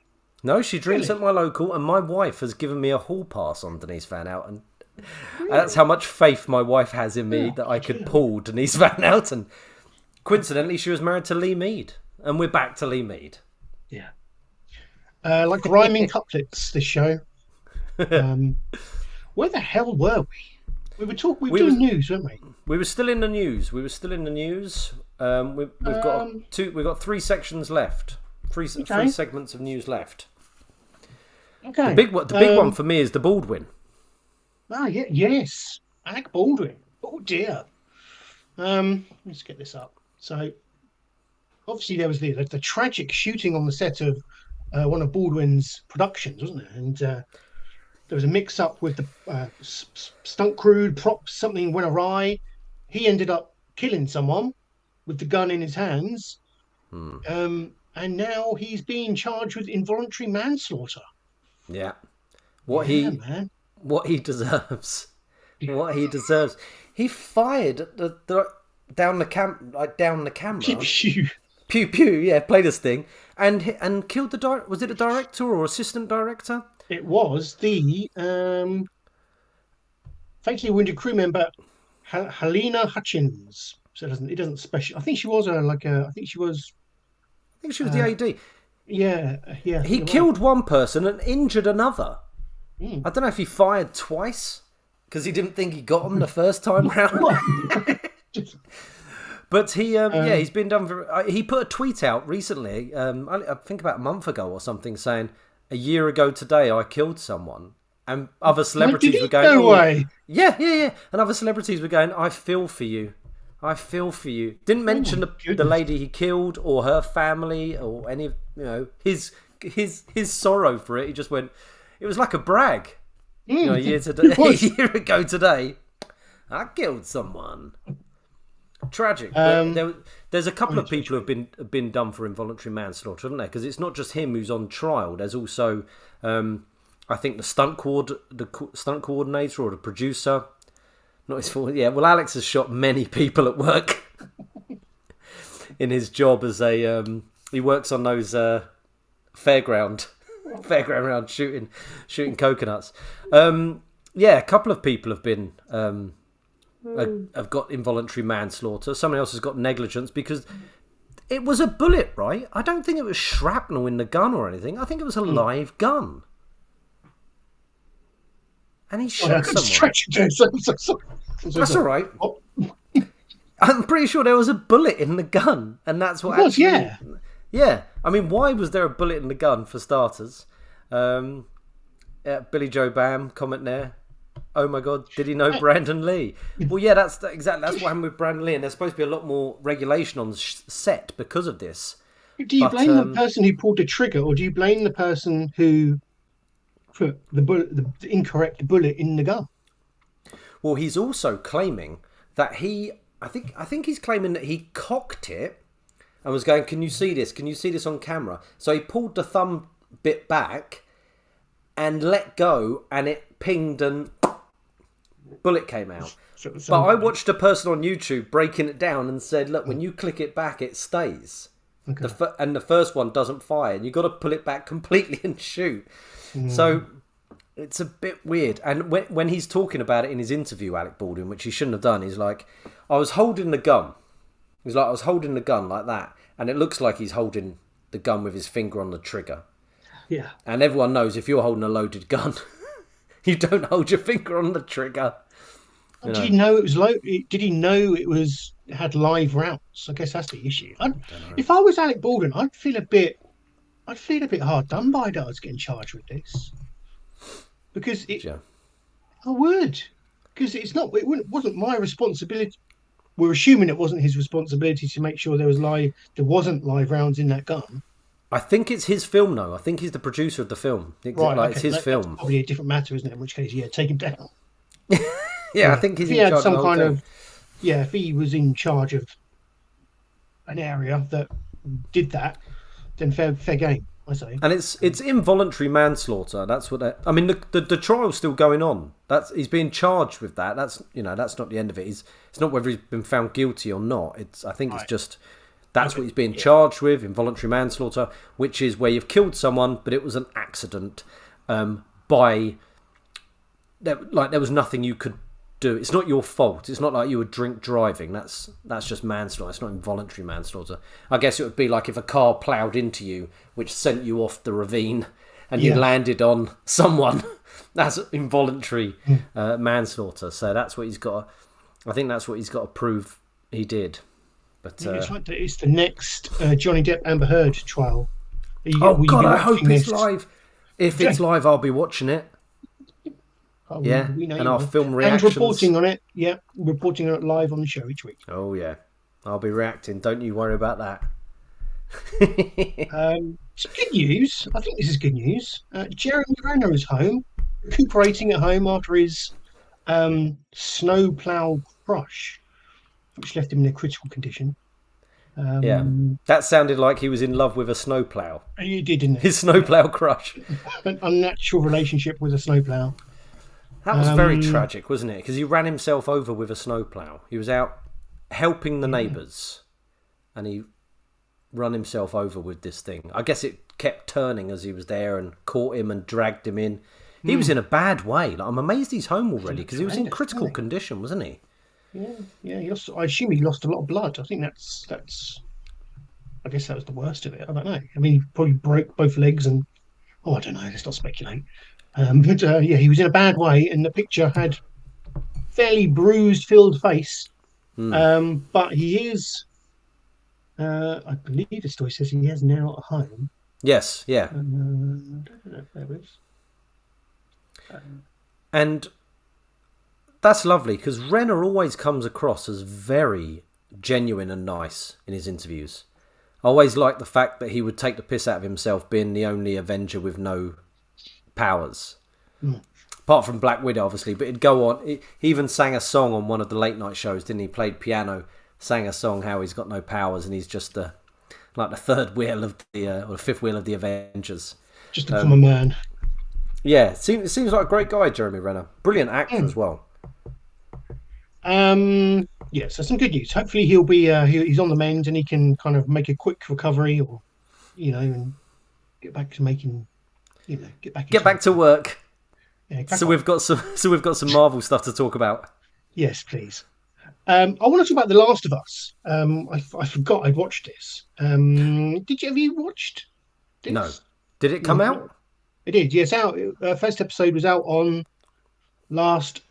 No, she drinks Really? at my local, and my wife has given me a hall pass on Denise Van Outen. That's how much faith my wife has in me that I could pull Denise Van Outen. Coincidentally, she was married to Lee Mead, and we're back to Lee Mead. Yeah. like rhyming couplets. This show. Where the hell were we? We were doing news, weren't we? We were still in the news. We've got we've got 3 sections left. Three segments of news left. Okay. The big one for me is the Baldwin. Yes, Alec Baldwin. Oh dear. Let's get this up. So, obviously, there was the tragic shooting on the set of one of Baldwin's productions, wasn't there? And there was a mix-up with the stunt crew, props. Something went awry. He ended up killing someone with the gun in his hands. And now he's being charged with involuntary manslaughter. Yeah. What he deserves. What he deserves. He fired down the camera. Pew pew. Pew pew. Yeah, played this thing and killed the director. Was it a director or assistant director? It was the fatally wounded crew member Helena Hutchins. So it doesn't special. I think she was I think she was the AD. Yeah. He killed one person and injured another. I don't know if he fired twice because he didn't think he got him the first time round. But he's been done for. He put a tweet out recently. I think about a month ago or something, saying, "A year ago today, I killed someone." And other celebrities were going, "No way!" Yeah. And other celebrities were going, "I feel for you. I feel for you." Didn't mention the lady he killed or her family or any of his sorrow for it. He just went. It was like a brag. A year ago today, I killed someone. Tragic. But there's a couple of people who have been done for involuntary manslaughter, haven't there? Because it's not just him who's on trial. There's also, I think, the stunt coordinator or the producer. Not his fault. Yeah. Well, Alex has shot many people at work in his job as a. He works on those fairground round shooting coconuts. A couple of people have been have got involuntary manslaughter. Someone else has got negligence because it was a bullet, right? I don't think it was shrapnel in the gun or anything. I think it was a live gun. And he shot someone. That's all right. I'm pretty sure there was a bullet in the gun, and that's what. Yeah. I mean, why was there a bullet in the gun for starters? Billy Joe Bam comment there. Oh my God, did he know Brandon Lee? Well, yeah, that's what happened with Brandon Lee, and there's supposed to be a lot more regulation on the set because of this. Do you blame the person who pulled the trigger, or do you blame the person who put the incorrect bullet in the gun? Well, he's also claiming that I think he's claiming that he cocked it and was going, "Can you see this? Can you see this on camera?" So he pulled the thumb bit back and let go, and it pinged and bullet came out. But I watched a person on YouTube breaking it down and said, "Look, when you click it back, it stays. Okay. And the first one doesn't fire, and you've got to pull it back completely and shoot." So it's a bit weird. And when he's talking about it in his interview, Alec Baldwin, which he shouldn't have done, he's like, "I was holding the gun." He's like, "I was holding the gun like that, and it looks like he's holding the gun with his finger on the trigger." Yeah. And everyone knows if you're holding a loaded gun, you don't hold your finger on the trigger. Did he know it was Did he know it had live rounds? I guess that's the issue. If I was Alec Baldwin, I'd feel a bit hard done by that I was getting charged with this, because I would, because it wasn't my responsibility. We're assuming it wasn't his responsibility to make sure there wasn't live rounds in that gun. I think it's his film, though. I think he's the producer of the film. Right, it's his film. That's probably a different matter, isn't it? In which case, take him down. I think he's if he had some kind of if he was in charge of an area that did that, then fair game, I say. And it's involuntary manslaughter. That's what I mean. The trial's still going on. He's being charged with that. That's not the end of it. It's not whether he's been found guilty or not. I think it's just that's what he's being charged with, involuntary manslaughter, which is where you've killed someone, but it was an accident. There was nothing you could do. It's not your fault. It's not like you were drink driving. That's just manslaughter. It's not involuntary manslaughter. I guess it would be like if a car ploughed into you, which sent you off the ravine, and you landed on someone. That's involuntary manslaughter. So that's what he's got. I think that's what he's got to prove he did. But it's the next Johnny Depp Amber Heard trial. God, I hope it's live. If it's live, I'll be watching it. And our film reactions. And reporting on it. Yeah, reporting on it live on the show each week. Oh, yeah. I'll be reacting. Don't you worry about that. Some good news. I think this is good news. Jeremy Renner is home, recuperating at home after his snowplow crush, which left him in a critical condition. That sounded like he was in love with a snowplow. He did, didn't it? His snowplow crush. An unnatural relationship with a snowplow. That was very tragic, wasn't it? Because he ran himself over with a snowplow. He was out helping the neighbours, and he run himself over with this thing. I guess it kept turning as he was there and caught him and dragged him in. He was in a bad way. Like, I'm amazed he's home already because he was in critical condition, wasn't he? Yeah. I assume he lost a lot of blood. I think that's. I guess that was the worst of it. I don't know. I mean, he probably broke both legs and. Oh, I don't know. Let's not speculate. But he was in a bad way, and the picture had fairly bruised, filled face. But he is. I believe the story says he is now at home. Yes. Yeah. I don't know if there is. And that's lovely because Renner always comes across as very genuine and nice in his interviews. I always liked the fact that he would take the piss out of himself being the only Avenger with no powers. Apart from Black Widow, obviously. But he'd go on. He even sang a song on one of the late night shows, didn't he? Played piano, sang a song how he's got no powers and he's just like the third wheel of or the fifth wheel of the Avengers. Just a common man. Yeah, it seems like a great guy, Jeremy Renner. Brilliant actor as well. So some good news. Hopefully he'll be he's on the mend and he can kind of make a quick recovery, or and get back to making, get back to work. Yeah, so we've got some Marvel stuff to talk about. Yes, please. I want to talk about The Last of Us. I forgot I'd watched this. Have you watched this? No. Did it come out? It did. Yes, out. First episode was out on last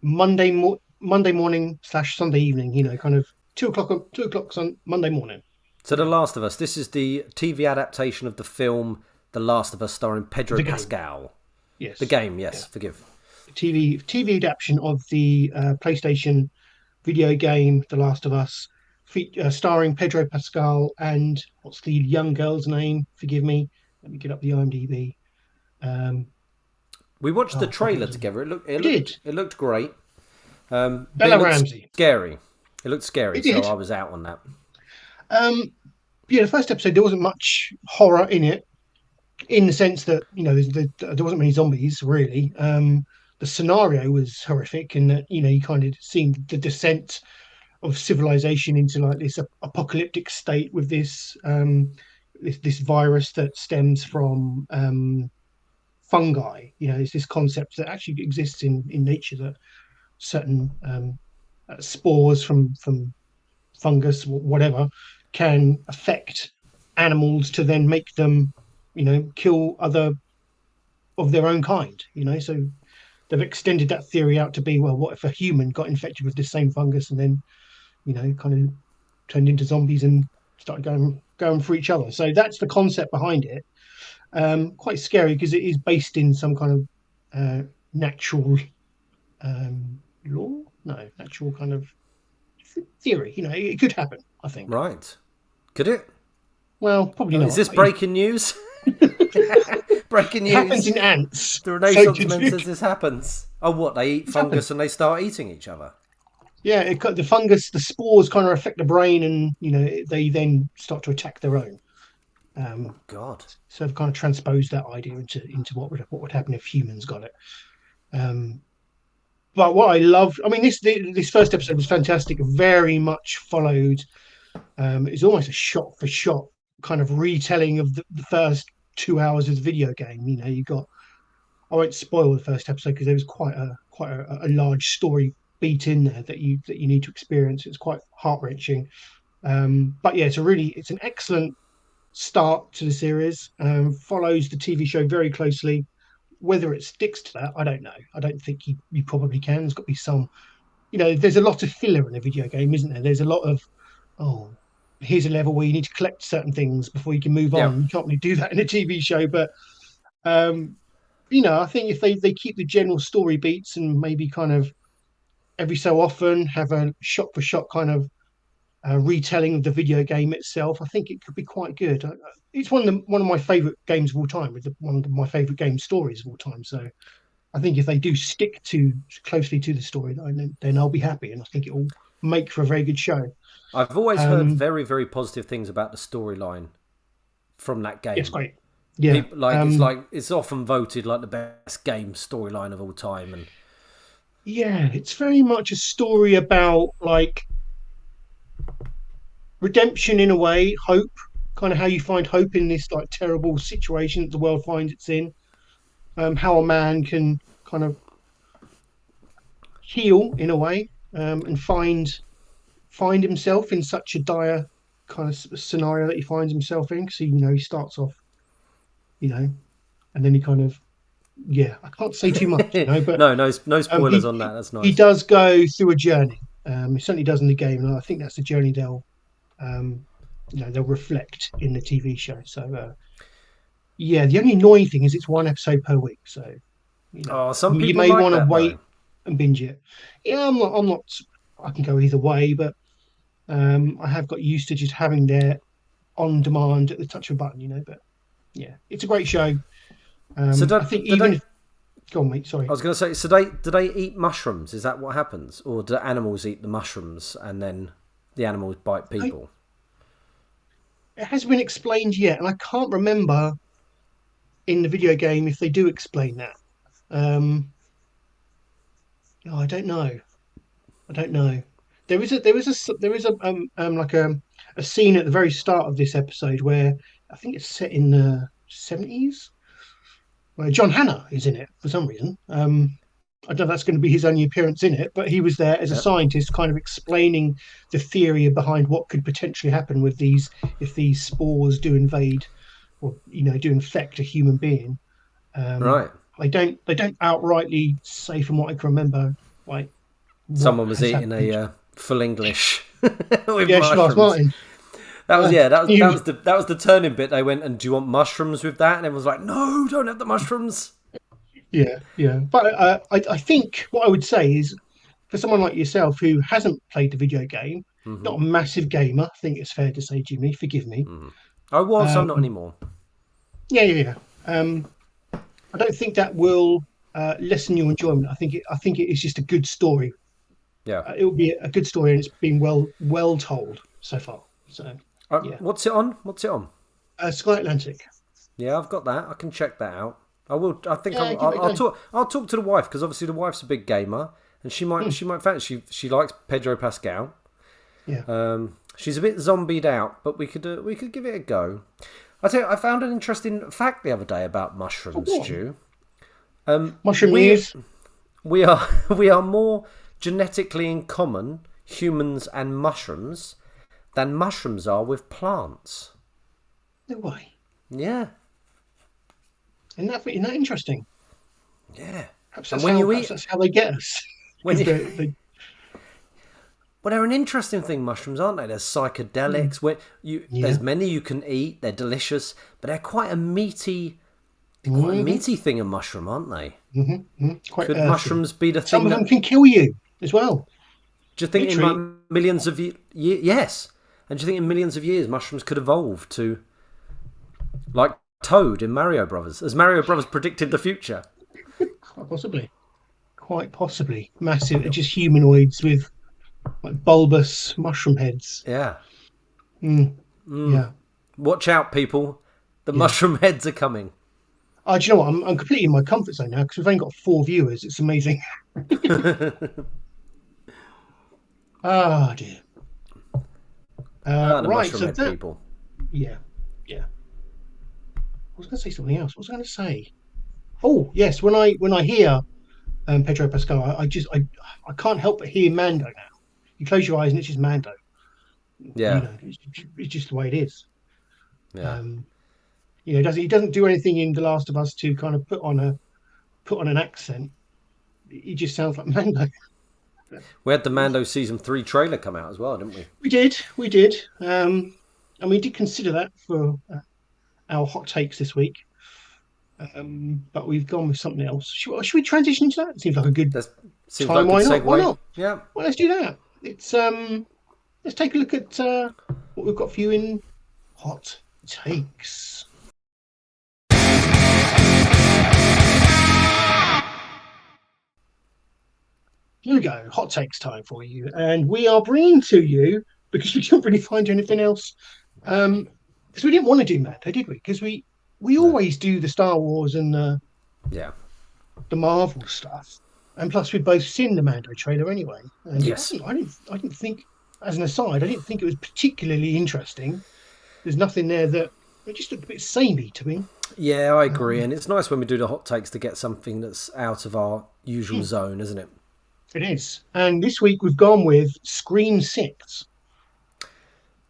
Monday morning / Sunday evening. Kind of 2 o'clock on Monday morning. So The Last of Us. This is the TV adaptation of the film The Last of Us, starring Pedro Pascal. Yes. The game. Yes. Yeah. Forgive. TV adaptation of the PlayStation video game The Last of Us, starring Pedro Pascal and what's the young girl's name? Forgive me. Let me get up the IMDb. We watched the trailer together. It looked great. Bella Ramsey. Scary. It looked scary, so I was out on that. The first episode, there wasn't much horror in it, in the sense that, there wasn't many zombies, really. The scenario was horrific in that, you kind of seen the descent of civilization into like this apocalyptic state with this this virus that stems from fungi. It's this concept that actually exists in nature, that certain spores from fungus, whatever, can affect animals to then make them, kill other of their own kind. So they've extended that theory out to be, well, what if a human got infected with this same fungus and then, kind of turned into zombies and started going for each other. So that's the concept behind it. Quite scary because it is based in some kind of natural law. No, natural kind of theory. It could happen, I think. Right. Could it? Well, probably not. Is this breaking news? Breaking news. It happens in ants. The Renaissance man says this happens. Oh, what? They eat fungus and they start eating each other? Yeah, the fungus, the spores kind of affect the brain, and they then start to attack their own. God! So they've kind of transposed that idea into what would happen if humans got it. But what I loved, this first episode was fantastic. Very much followed. It's almost a shot for shot kind of retelling of the first 2 hours of the video game. You got I won't spoil the first episode because there was quite a large story beat in there that you need to experience. It's quite heart-wrenching. But yeah, it's an excellent start to the series. Follows the TV show very closely. Whether it sticks to that, I don't know. I don't think you probably can. There's got to be some, there's a lot of filler in a video game, isn't there? There's a lot of, oh, here's a level where you need to collect certain things before you can move on. Yeah. You can't really do that in a TV show, but I think if they keep the general story beats and maybe kind of every so often have a shot for shot kind of retelling of the video game itself, I think it could be quite good. It's one of my favorite games of all time. It's one of my favorite game stories of all time. So I think if they do stick closely to the story, then I'll be happy, and I think it will make for a very good show. I've always heard very, very positive things about the storyline from that game. It's great. Yeah, it's often voted like the best game storyline of all time, and yeah, it's very much a story about like redemption in a way, hope, kind of how you find hope in this like terrible situation that the world finds it's in. How a man can kind of heal in a way, and find himself in such a dire kind of scenario that he finds himself in. So he starts off, and then he kind of, I can't say too much, but no spoilers on that. That's nice. He does go through a journey. He certainly does in the game, and I think that's the journey they'll reflect in the TV show. So, the only annoying thing is it's one episode per week. So, some people you may like want to that, wait though. and binge it. Yeah, I'm not. I can go either way, but I have got used to just having their on demand at the touch of a button, But yeah, it's a great show. I think go on, mate. Sorry. I was going to say, do they eat mushrooms? Is that what happens, or do animals eat the mushrooms and then the animals bite people? It hasn't been explained yet, and I can't remember in the video game if they do explain that. I don't know. There is a scene at the very start of this episode where I think it's set in the 70s, where John Hannah is in it for some reason. I don't know if that's going to be his only appearance in it, but he was there as a scientist, kind of explaining the theory behind what could potentially happen with these if these spores do invade or do infect a human being. Right. They don't outrightly say, from what I can remember, like someone was eating a full English with Charles mushrooms. Martin. That was the turning bit. They went, and do you want mushrooms with that? And everyone was like, no, don't have the mushrooms. Yeah. But I think what I would say is, for someone like yourself who hasn't played the video game, not a massive gamer, I think it's fair to say, Jimmy, forgive me. I was, I'm not anymore. Yeah. I don't think that will lessen your enjoyment. I think it is just a good story. Yeah, it will be a good story, and it's been well told so far. So, What's it on? Sky Atlantic. Yeah, I've got that. I can check that out. I will. I think Yeah, I'll talk. I'll talk to the wife, because obviously the wife's a big gamer, and she might fancy. She likes Pedro Pascal. Yeah. She's a bit zombied out, but we could give it a go. I tell you, I found an interesting fact the other day about mushrooms, Stu. Mushroom news. We are more genetically in common, humans and mushrooms, than mushrooms are with plants. No way. Yeah. Isn't that interesting? Yeah. Perhaps that's how they get us. Well, they're an interesting thing, mushrooms, aren't they? There's psychedelics. There's many you can eat. They're delicious, but they're quite a meaty thing, a mushroom, aren't they? Could mushrooms be the thing? Some of them can kill you as well. Do you think in millions of years? Yes. And do you think in millions of years mushrooms could evolve to, like Toad in Mario Brothers, as Mario Brothers predicted the future? Quite possibly. Massive, just humanoids with like bulbous mushroom heads. Yeah. Yeah. Watch out, people. The mushroom heads are coming. Do you know what? I'm completely in my comfort zone now, because we've only got 4 viewers. It's amazing. Oh dear. The Right. mushroom head people. Yeah. I was going to say something else. What was I going to say? Oh yes, when I hear Pedro Pascal, I can't help but hear Mando now. You close your eyes and it's just Mando. Yeah, It's just the way it is. yeah. He doesn't do anything in The Last of Us to kind of put on an accent. He just sounds like Mando. We had the Mando season 3 trailer come out as well, didn't we? We did, and we did consider that for our hot takes this week. But we've gone with something else. Should we transition into that? It seems like a good That seems time. like a Why good not? Why segue. not? Yeah. Well, let's do that. Let's take a look at what we've got for you in hot takes. Here we go, hot takes time for you, and we are bringing to you because we couldn't really find anything else. Because we didn't want to do Mando, did we? Because we always do the Star Wars and the Yeah. Marvel stuff, and plus we've both seen the Mando trailer anyway. And Yes. I didn't think, as an aside, I didn't think it was particularly interesting. There's nothing there that it just looked a bit samey to me. Yeah, I agree. And it's nice when we do the hot takes to get something that's out of our usual zone, isn't it? It is. And this week we've gone with Scream 6.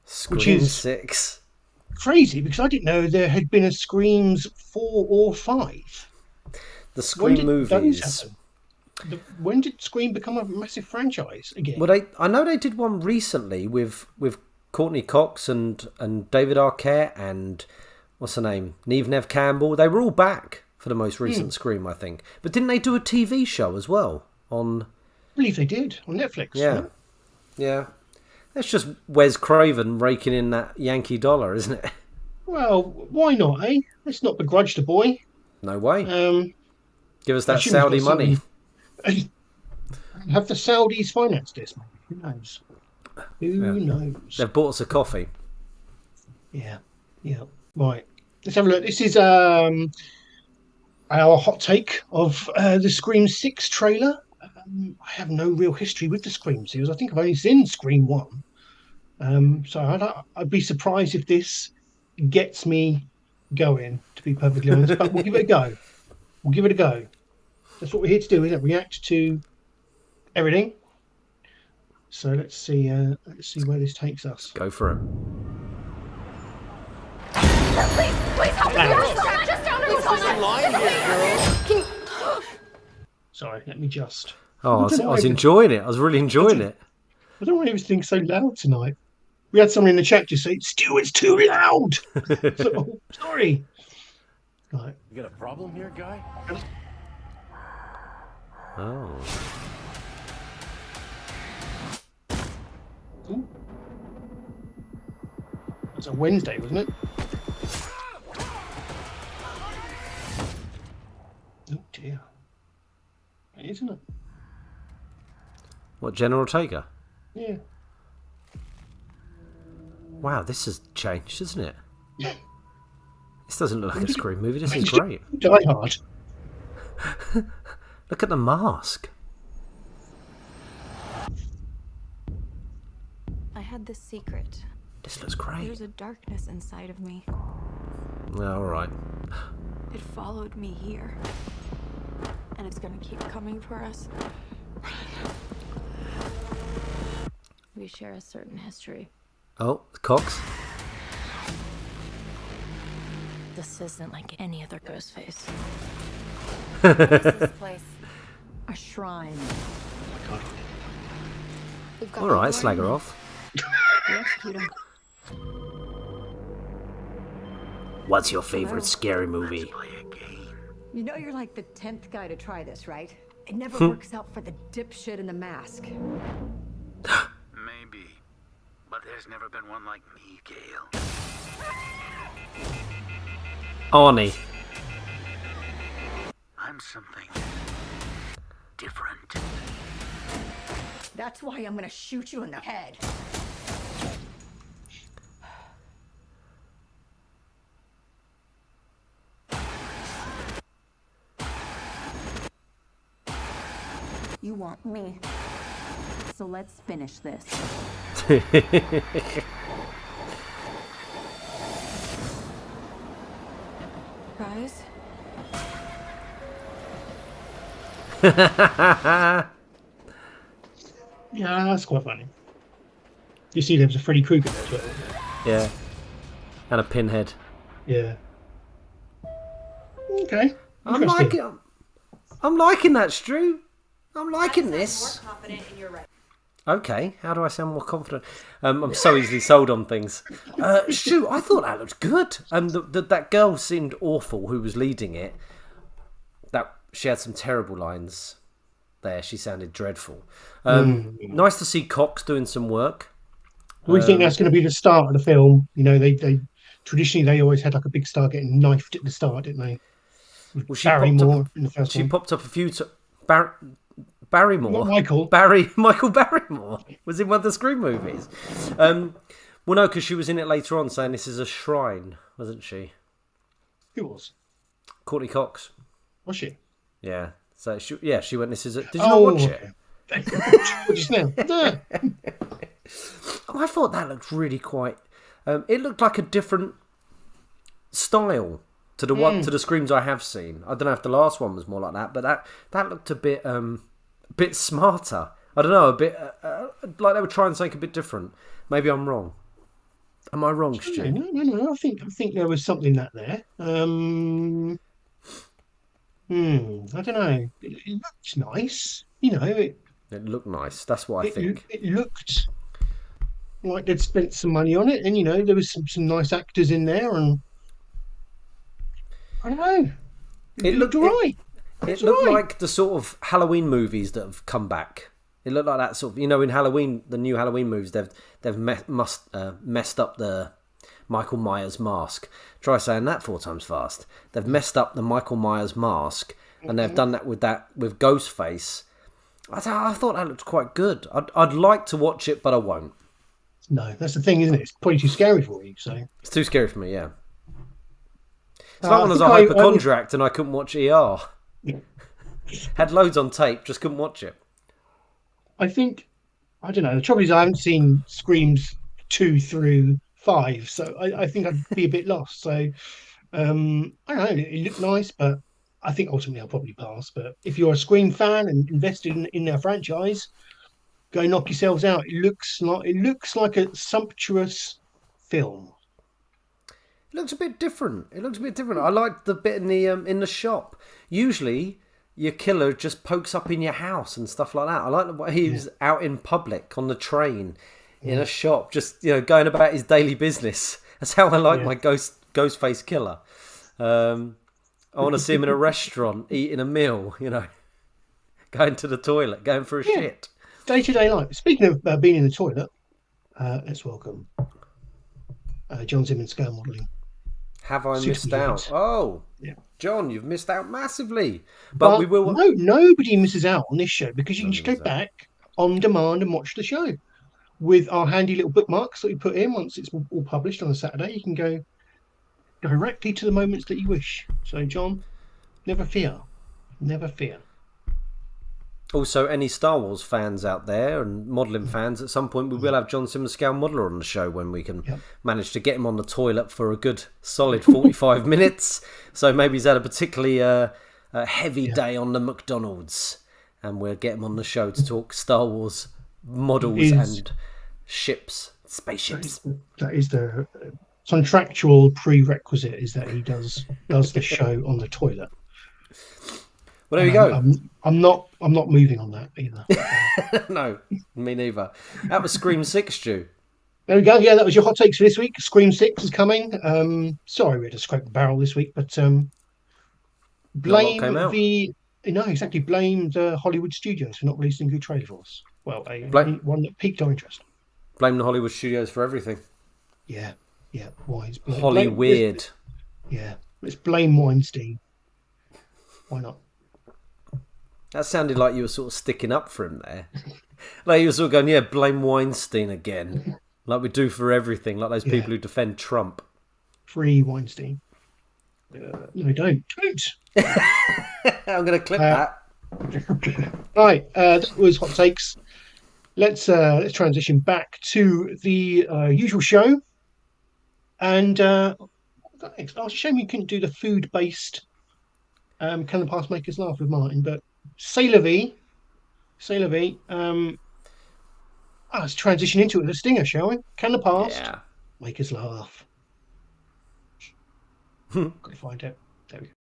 Scream is 6. Crazy, because I didn't know there had been a Screams 4 or 5. The Scream movies. Those happen? When did Scream become a massive franchise again? Well, I know they did one recently with Courtney Cox and David Arquette and what's her name, Neve Campbell. They were all back for the most recent Scream, I think. But didn't they do a TV show as well on? I believe they did on Netflix. Yeah, right? yeah. That's just Wes Craven raking in that Yankee dollar, isn't it? Well, why not, eh? Let's not begrudge the boy. No way. Give us I that assume he's got Saudi money. something- Have the Saudis financed this? Who knows? Who knows? They've bought us a coffee. Yeah. Right. Let's have a look. This is our hot take of the Scream 6 trailer. I have no real history with the Scream series. I think I've only seen Scream 1. So I'd be surprised if this gets me going, to be perfectly honest. But we'll give it a go. That's what we're here to do, isn't it? React to everything. So let's see where this takes us. Go for it. Please help me. Just down there. Sorry, let me just. Oh, I was enjoying it. I was really enjoying it. I don't want everything so loud tonight. We had someone in the chat just say, "Stu, it's too loud." So, oh, sorry. Right. You got a problem here, guy? Oh. Ooh. It was a Wednesday, wasn't it? Oh dear. Isn't it? What, General Ortega? Yeah. Wow, this has changed, isn't it? This doesn't look like a Scream movie. This is great. Die Hard. Look at the mask. I had this secret. This looks great. There's a darkness inside of me. All right. It followed me here. And it's gonna keep coming for us. We share a certain history. Oh, Cox. This isn't like any other ghost face. What is this place? A shrine. We've got All right, slag her off. We execute him. What's your favorite scary movie? You know you're like the 10th guy to try this, right? It never works out for the dipshit in the mask. Maybe. But there's never been one like me, Gail. Arnie. I'm something different. That's why I'm gonna shoot you in the head. You want me. So let's finish this. Guys? Yeah, that's quite funny. You see, there was a Freddy Krueger there as well. Yeah. And a pinhead. Yeah. Okay. I'm liking that, Stu. I'm liking this. More confident in your right. Okay, how do I sound more confident? I'm so easily sold on things. Stu, I thought that looked good. That girl seemed awful who was leading it. She had some terrible lines there. She sounded dreadful. Nice to see Cox doing some work. We think that's going to be the start of the film. You know, they traditionally they always had like a big star getting knifed at the start, didn't they? Well, she Barrymore in the first She one. popped up a few Barrymore. Not Michael. Michael Barrymore was in one of the Scream movies. Well, no, because she was in it later on saying this is a shrine, wasn't she? Who was? Courtney Cox. Was she? Yeah. So she went. This is a. Did you not watch it? What just now? No. I thought that looked really quite. It looked like a different style to the Screams I have seen. I don't know if the last one was more like that, but that looked a bit smarter. I don't know, a bit like they were trying something a bit different. Maybe I'm wrong. Am I wrong, Stu? No. I think there was something there. I don't know. It looks nice. You know, it looked nice. That's what I think. It looked like they'd spent some money on it, and you know, there was some nice actors in there, and I don't know. It looked alright. It looked like the sort of Halloween movies that have come back. It looked like that sort of, you know, in Halloween, the new Halloween movies, they've messed up the Michael Myers mask. Try saying that 4 times fast. They've messed up the Michael Myers mask, and they've done that with Ghostface. I thought that looked quite good. I'd like to watch it, but I won't. No, that's the thing, isn't it? It's probably too scary for you. So it's too scary for me. Yeah. It's like when I was a hypochondriac and I couldn't watch ER. Had loads on tape, just couldn't watch it. I don't know. The trouble is I haven't seen Screams 2 through 5, so I think I'd be a bit lost. So I don't know. It looked nice, but I think ultimately I'll probably pass. But if you're a Scream fan and invested in their franchise, go knock yourselves out. It looks like a sumptuous film. It looks a bit different. I liked the bit in the shop. Usually, your killer just pokes up in your house and stuff like that. I like the way he was out in public on the train, in a shop, just going about his daily business. That's how I like my Ghostface killer. I want to see him in a restaurant eating a meal. Going to the toilet, going for a shit. Day-to-day life. Speaking of being in the toilet, let's welcome John Zimmerman scale modelling. Have I missed out? Oh, yeah. John, you've missed out massively. But we will. No, nobody misses out on this show because you can just go back on demand and watch the show with our handy little bookmarks that we put in once it's all published on a Saturday. You can go directly to the moments that you wish. So, John, never fear. Also, any Star Wars fans out there and modelling fans, at some point we will have John Simmons Scale Modeller on the show when we can manage to get him on the toilet for a good solid 45 minutes. So maybe he's had a particularly heavy day on the McDonald's, and we'll get him on the show to talk Star Wars models and ships, spaceships. That is the contractual prerequisite, is that he does the show on the toilet. Well, there you go. I'm not moving on that either. No, me neither. That was Scream 6, Stu. There we go. Yeah, that was your hot takes for this week. Scream 6 is coming. Sorry we had to scrape the barrel this week, but blame the Hollywood studios for not releasing a good trailer for us. Well, one that piqued our interest. Blame the Hollywood studios for everything. Yeah. Wise. Hollyweird. Yeah. Let's blame Weinstein. Why not? That sounded like you were sort of sticking up for him there. Like you were sort of going, blame Weinstein again. Like we do for everything, like those people who defend Trump. Free Weinstein. No, don't. I'm going to clip that. Right, that was hot takes. Let's transition back to the usual show. And it's a shame we couldn't do the food-based Can the Past Make Us Laugh with Martin, but C'est la vie. C'est la vie. Let's transition into it with a stinger, shall we? Can the past make us laugh? Got to find out. There we go.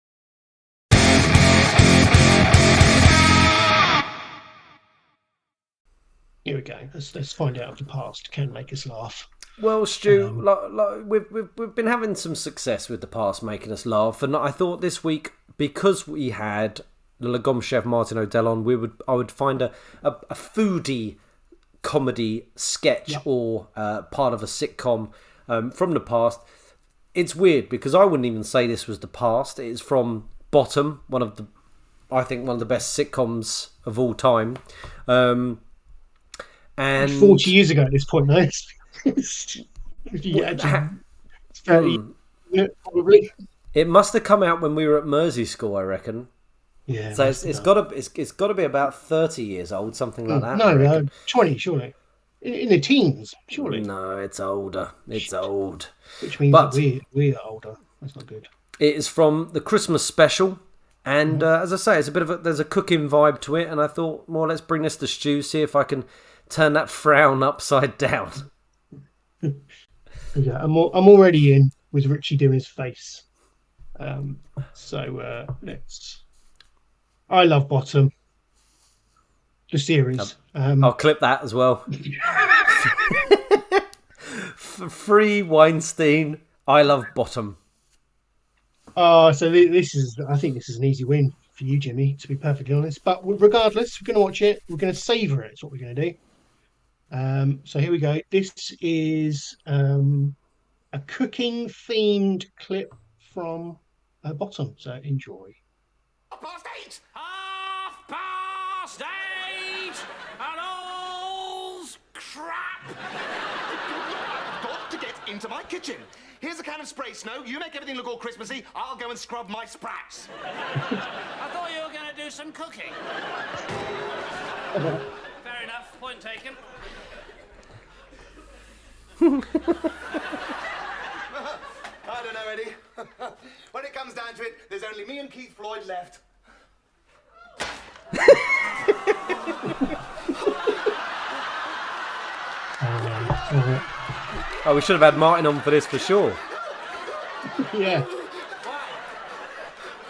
Here we go. Let's find out if the past can make us laugh. Well, Stu, we've been having some success with the past making us laugh, and I thought this week, because we had the Lagomchef Martin O'Dell on, I would find a foodie comedy sketch or part of a sitcom from the past. It's weird because I wouldn't even say this was the past. It's from Bottom, I think one of the best sitcoms of all time. And 40 years ago at this point, though. Probably. It must have come out when we were at Mersey School, I reckon. Yeah. So it's got to be about 30 years old, something like that. No, 20 surely. In the teens, surely. No, it's older. It's old. Which means that we are older. That's not good. It is from the Christmas special, and as I say, it's a bit of there's a cooking vibe to it, and I thought, well, let's bring this to Stu, see if I can turn that frown upside down. Yeah, I'm already in with Richie doing his face. Let's. I love Bottom. The series. I'll clip that as well. Free Weinstein. I love Bottom. So I think this is an easy win for you, Jimmy, to be perfectly honest. But regardless, we're going to watch it. We're going to savour it. That's what we're going to do. So here we go. This is a cooking themed clip from Bottom. So enjoy. 8:30. 8:30. And all's crap. I've got to get into my kitchen. Here's a can of spray snow. You make everything look all Christmassy. I'll go and scrub my sprats. I thought you were going to do some cooking. Fair enough. Point taken. I don't know, Eddie. When it comes down to it, there's only me and Keith Floyd left. Oh, we should have had Martin on for this for sure. Yeah. Why?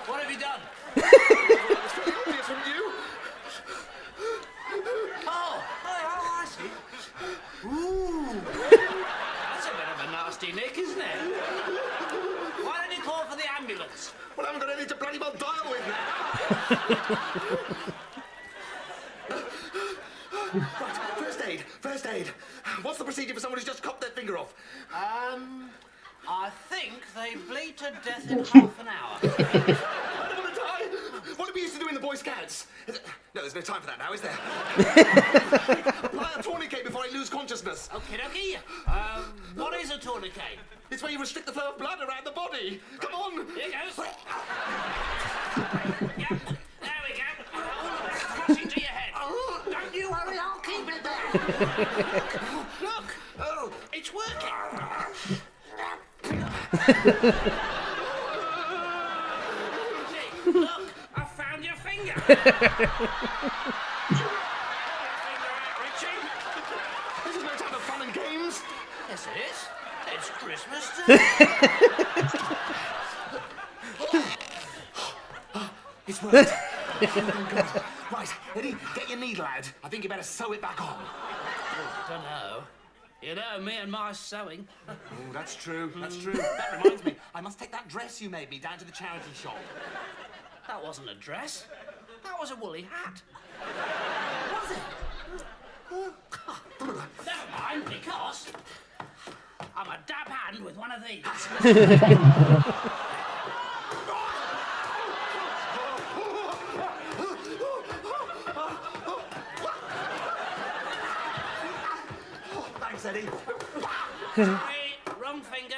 What have you done? It's very obvious from you. Oh, I see. Ooh. That's a bit of a nasty nick, isn't it? Why don't you call for the ambulance? Well, I haven't got anything to bloody well dial with now. Right, first aid. What's the procedure for someone who's just chopped their finger off? I think they bleed to death in half an hour. I don't want to die. What did we used to do in the Boy Scouts? No, there's no time for that now, is there? Apply a tourniquet before I lose consciousness. Okie dokie. What is a tourniquet? It's where you restrict the flow of blood around the body. Come on. Here goes. Yep, there we go. Crush into your head. Don't you worry, I'll keep it there. Look. Oh, it's working. Look, I found your finger. This is no time for fun and games. Yes, it is. It's Christmas too. It's worked. Oh, God. Right, Eddie, get your needle out. I think you better sew it back on. Don't know. You know me and my sewing. Oh, that's true. That's true. That reminds me, I must take that dress you made me down to the charity shop. That wasn't a dress. That was a woolly hat. Was it? Never mind, because I'm a dab hand with one of these. Thanks, Eddie. Sorry, wrong finger.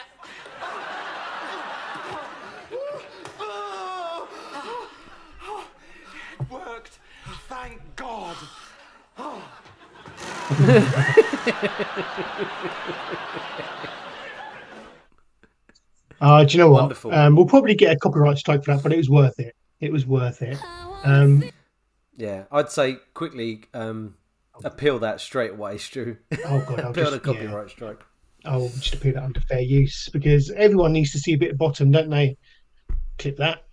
It worked. Thank God. Do you know what? Wonderful. We'll probably get a copyright strike for that, but it was worth it. It was worth it. Yeah, I'd say quickly appeal that straight away, Stu. Oh God, appeal the copyright strike. I'll just appeal that under fair use because everyone needs to see a bit of bottom, don't they? Clip that.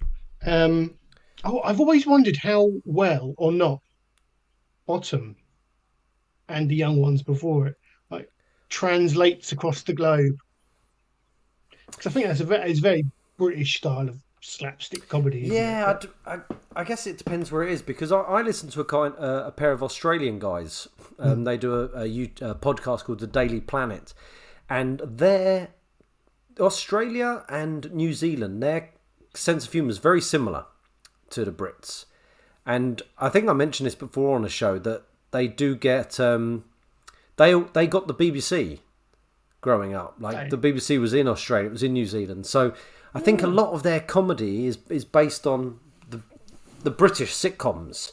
I've always wondered how well or not bottom and the young ones before it like translates across the globe. Because I think that's it's a very British style of slapstick comedy. Yeah, I guess it depends where it is because I listen to a pair of Australian guys. They do a podcast called The Daily Planet, and Australia and New Zealand, their sense of humour is very similar to the Brits. And I think I mentioned this before on the show that they do get they got the BBC growing up. Like the BBC was in Australia, it was in New Zealand. So I think a lot of their comedy is based on the British sitcoms.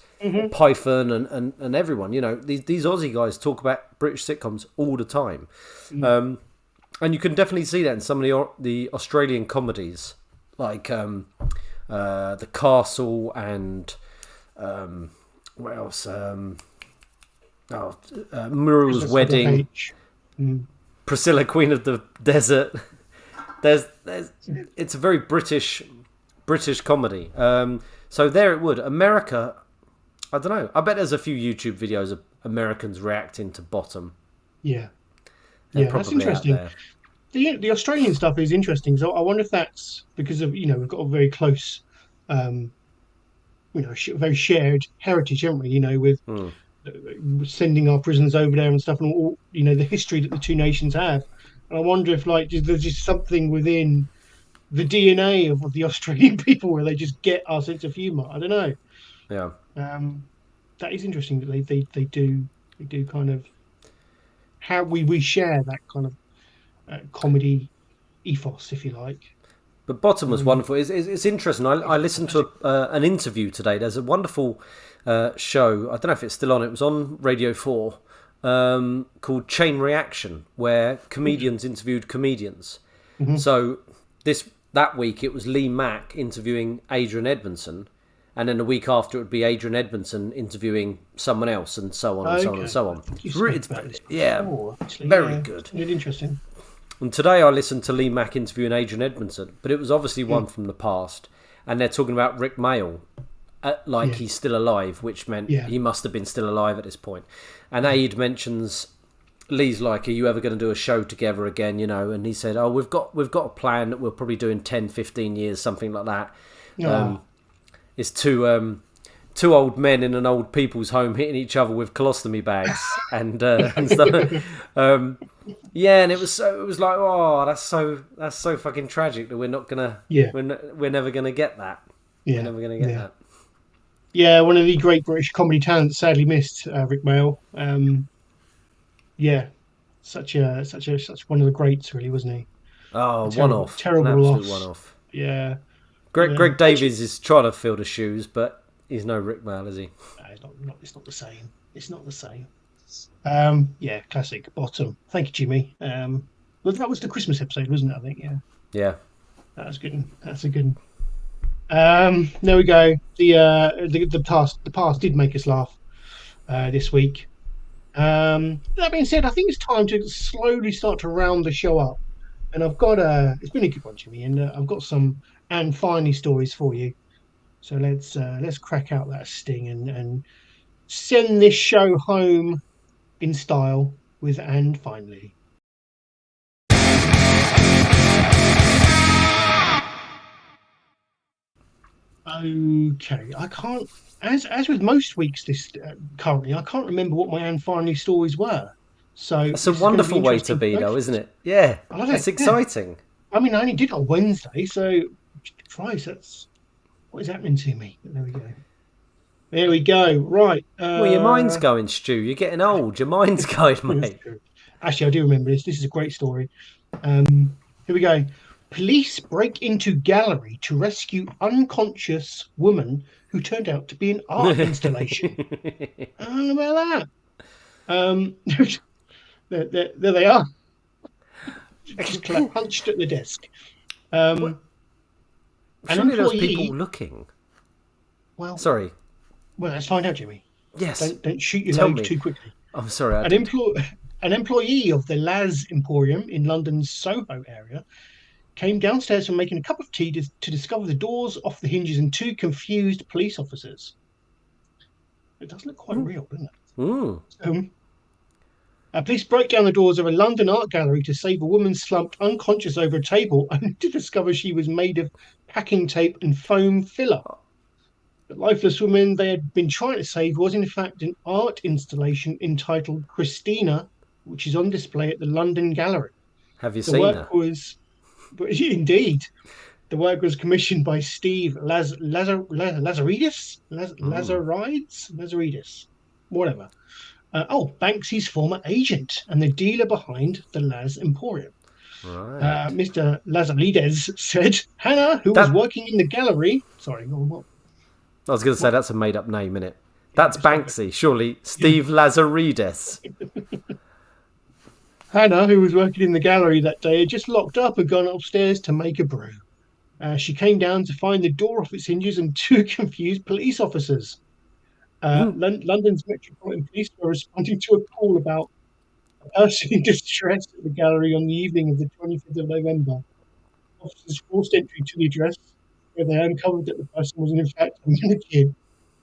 Python and everyone, you know, these Aussie guys talk about British sitcoms all the time. And you can definitely see that in some of the Australian comedies, like The Castle and what else? Muriel's Wedding, Priscilla, Queen of the Desert. It's a very British comedy. So there it would. America, I don't know. I bet there's a few YouTube videos of Americans reacting to Bottom. Yeah, that's interesting. The Australian stuff is interesting. So I wonder if that's because of we've got a very close, very shared heritage, haven't we? With sending our prisoners over there and stuff, and all the history that the two nations have. And I wonder if there's just something within the DNA of the Australian people where they just get our sense of humour. I don't know. Yeah. That is interesting that they do kind of how we share that kind of comedy ethos, if you like. But Bottom was wonderful. It's interesting. I listened to an interview today. There's a wonderful show. I don't know if it's still on. It was on Radio 4 called Chain Reaction, where comedians interviewed comedians. So that week it was Lee Mack interviewing Adrian Edmondson, and then the week after it would be Adrian Edmondson interviewing someone else, and so on and so on and so on. It's very good. Really interesting. And today I listened to Lee Mack interviewing Adrian Edmondson, but it was obviously one from the past, and they're talking about Rick Mayall, he's still alive, which meant he must have been still alive at this point. And Aid mentions, Lee's like, are you ever going to do a show together again, And he said, we've got a plan that we'll probably do in 10, 15 years, something like that. It's two old men in an old people's home hitting each other with colostomy bags and stuff. And it was like, that's so fucking tragic that we're not gonna we're never gonna get that. We're never gonna get that. Yeah, one of the great British comedy talents, sadly missed, Rick Mayall. Such one of the greats, really, wasn't he? One-off, terrible loss. One-off. Yeah. Greg Davies is trying to fill the shoes, but he's no Rick Mayall, is he? No, it's not the same. It's not the same. Classic Bottom. Thank you, Jimmy. Well, that was the Christmas episode, wasn't it? I think. Yeah. That was good. That's a good one. There we go. The past did make us laugh this week. That being said, I think it's time to slowly start to round the show up. And I've got it's been a good one, Jimmy, and I've got some and finally stories for you. So let's crack out that sting and send this show home in style with and finally. Okay, I can't. As with most weeks currently, I can't remember what my and finally stories were. So it's a wonderful way to be, though, isn't it? Yeah, it's exciting. I mean, I only did it on Wednesday, so Christ, that's what is happening to me. But there we go. Right. Well, your mind's going, Stu. You're getting old. Your mind's going, mate. Actually, I do remember this. This is a great story. Here we go. Police break into gallery to rescue unconscious woman who turned out to be an art installation. I don't know about that. There they are. Just punched at the desk. Surely there was people looking. Well, sorry. Well, let's find out, Jimmy. Yes. Don't shoot your Tell load me. too quickly. I'm sorry. An employee of the Laz Emporium in London's Soho area came downstairs from making a cup of tea to discover the doors off the hinges and two confused police officers. It does look quite real, doesn't it? Police broke down the doors of a London art gallery to save a woman slumped unconscious over a table, only to discover she was made of packing tape and foam filler. The lifeless woman they had been trying to save was in fact an art installation entitled Christina, which is on display at the London Gallery. Have you seen her? Indeed. The work was commissioned by Steve Lazaridis, whatever. Banksy's former agent and the dealer behind the Laz Emporium. Right. Mr. Lazaridis said Hannah, who was working in the gallery. Sorry, what? I was going to say that's a made-up name, innit? That's Banksy, surely. Steve Lazaridis. Hannah, who was working in the gallery that day, had just locked up and gone upstairs to make a brew. She came down to find the door off its hinges and two confused police officers. London's Metropolitan Police were responding to a call about a person in distress at the gallery on the evening of the 25th of November. Officers forced entry to the address, where they uncovered that the person was in fact a mannequin.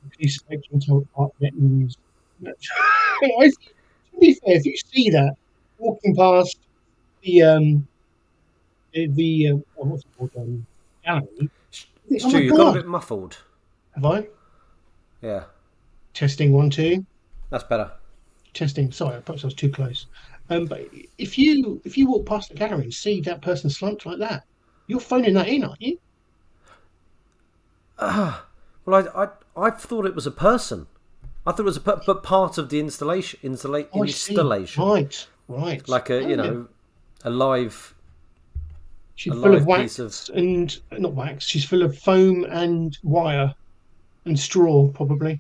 The police spokesman told Partnet News. To be fair, if you see that walking past the what's it called, gallery, Stu, you got a bit muffled. Have I? Yeah. Testing 1 2. That's better. Testing. Sorry, perhaps I was too close. But if you walk past the gallery and see that person slumped like that, you're phoning that in, aren't you? Well, I thought it was a person. I thought it was but part of the installation. Right. Like a live. She's full of wax and not wax. She's full of foam and wire and straw, probably.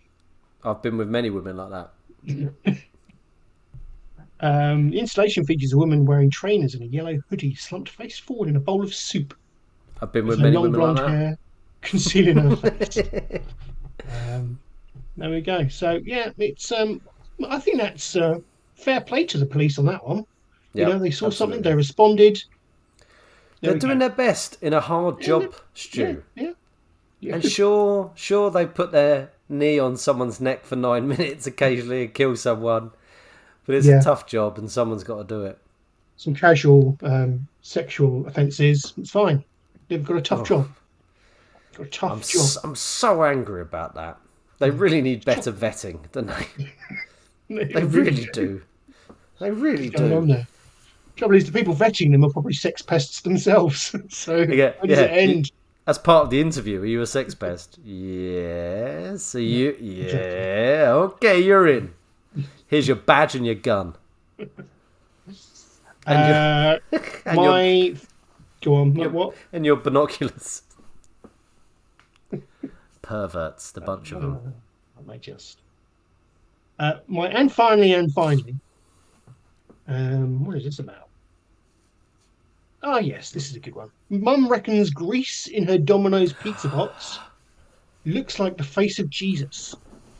I've been with many women like that. The installation features a woman wearing trainers and a yellow hoodie, slumped face forward in a bowl of soup. I've been with many women like that. Long blonde hair, concealing her face. There we go. So yeah, it's I think that's fair play to the police on that one. Yeah, they saw something, they responded. They're doing their best in a hard job, Stu. Yeah. And sure, they put their knee on someone's neck for 9 minutes occasionally and kill someone, but it's a tough job and someone's got to do it. Some casual sexual offences, it's fine. They've got a tough job. I'm so angry about that. They really need better vetting, don't they? They really do. They really do. Trouble is, the people vetting them are probably sex pests themselves. So how does it end? As part of the interview, are you a sex pest? Yes. Are you? Yeah. Okay, you're in. Here's your badge and your gun. And go on. What? And your binoculars. Perverts, the bunch of them. I just. Finally, what is this about? Yes, this is a good one. Mum reckons grease in her Domino's pizza box looks like the face of Jesus.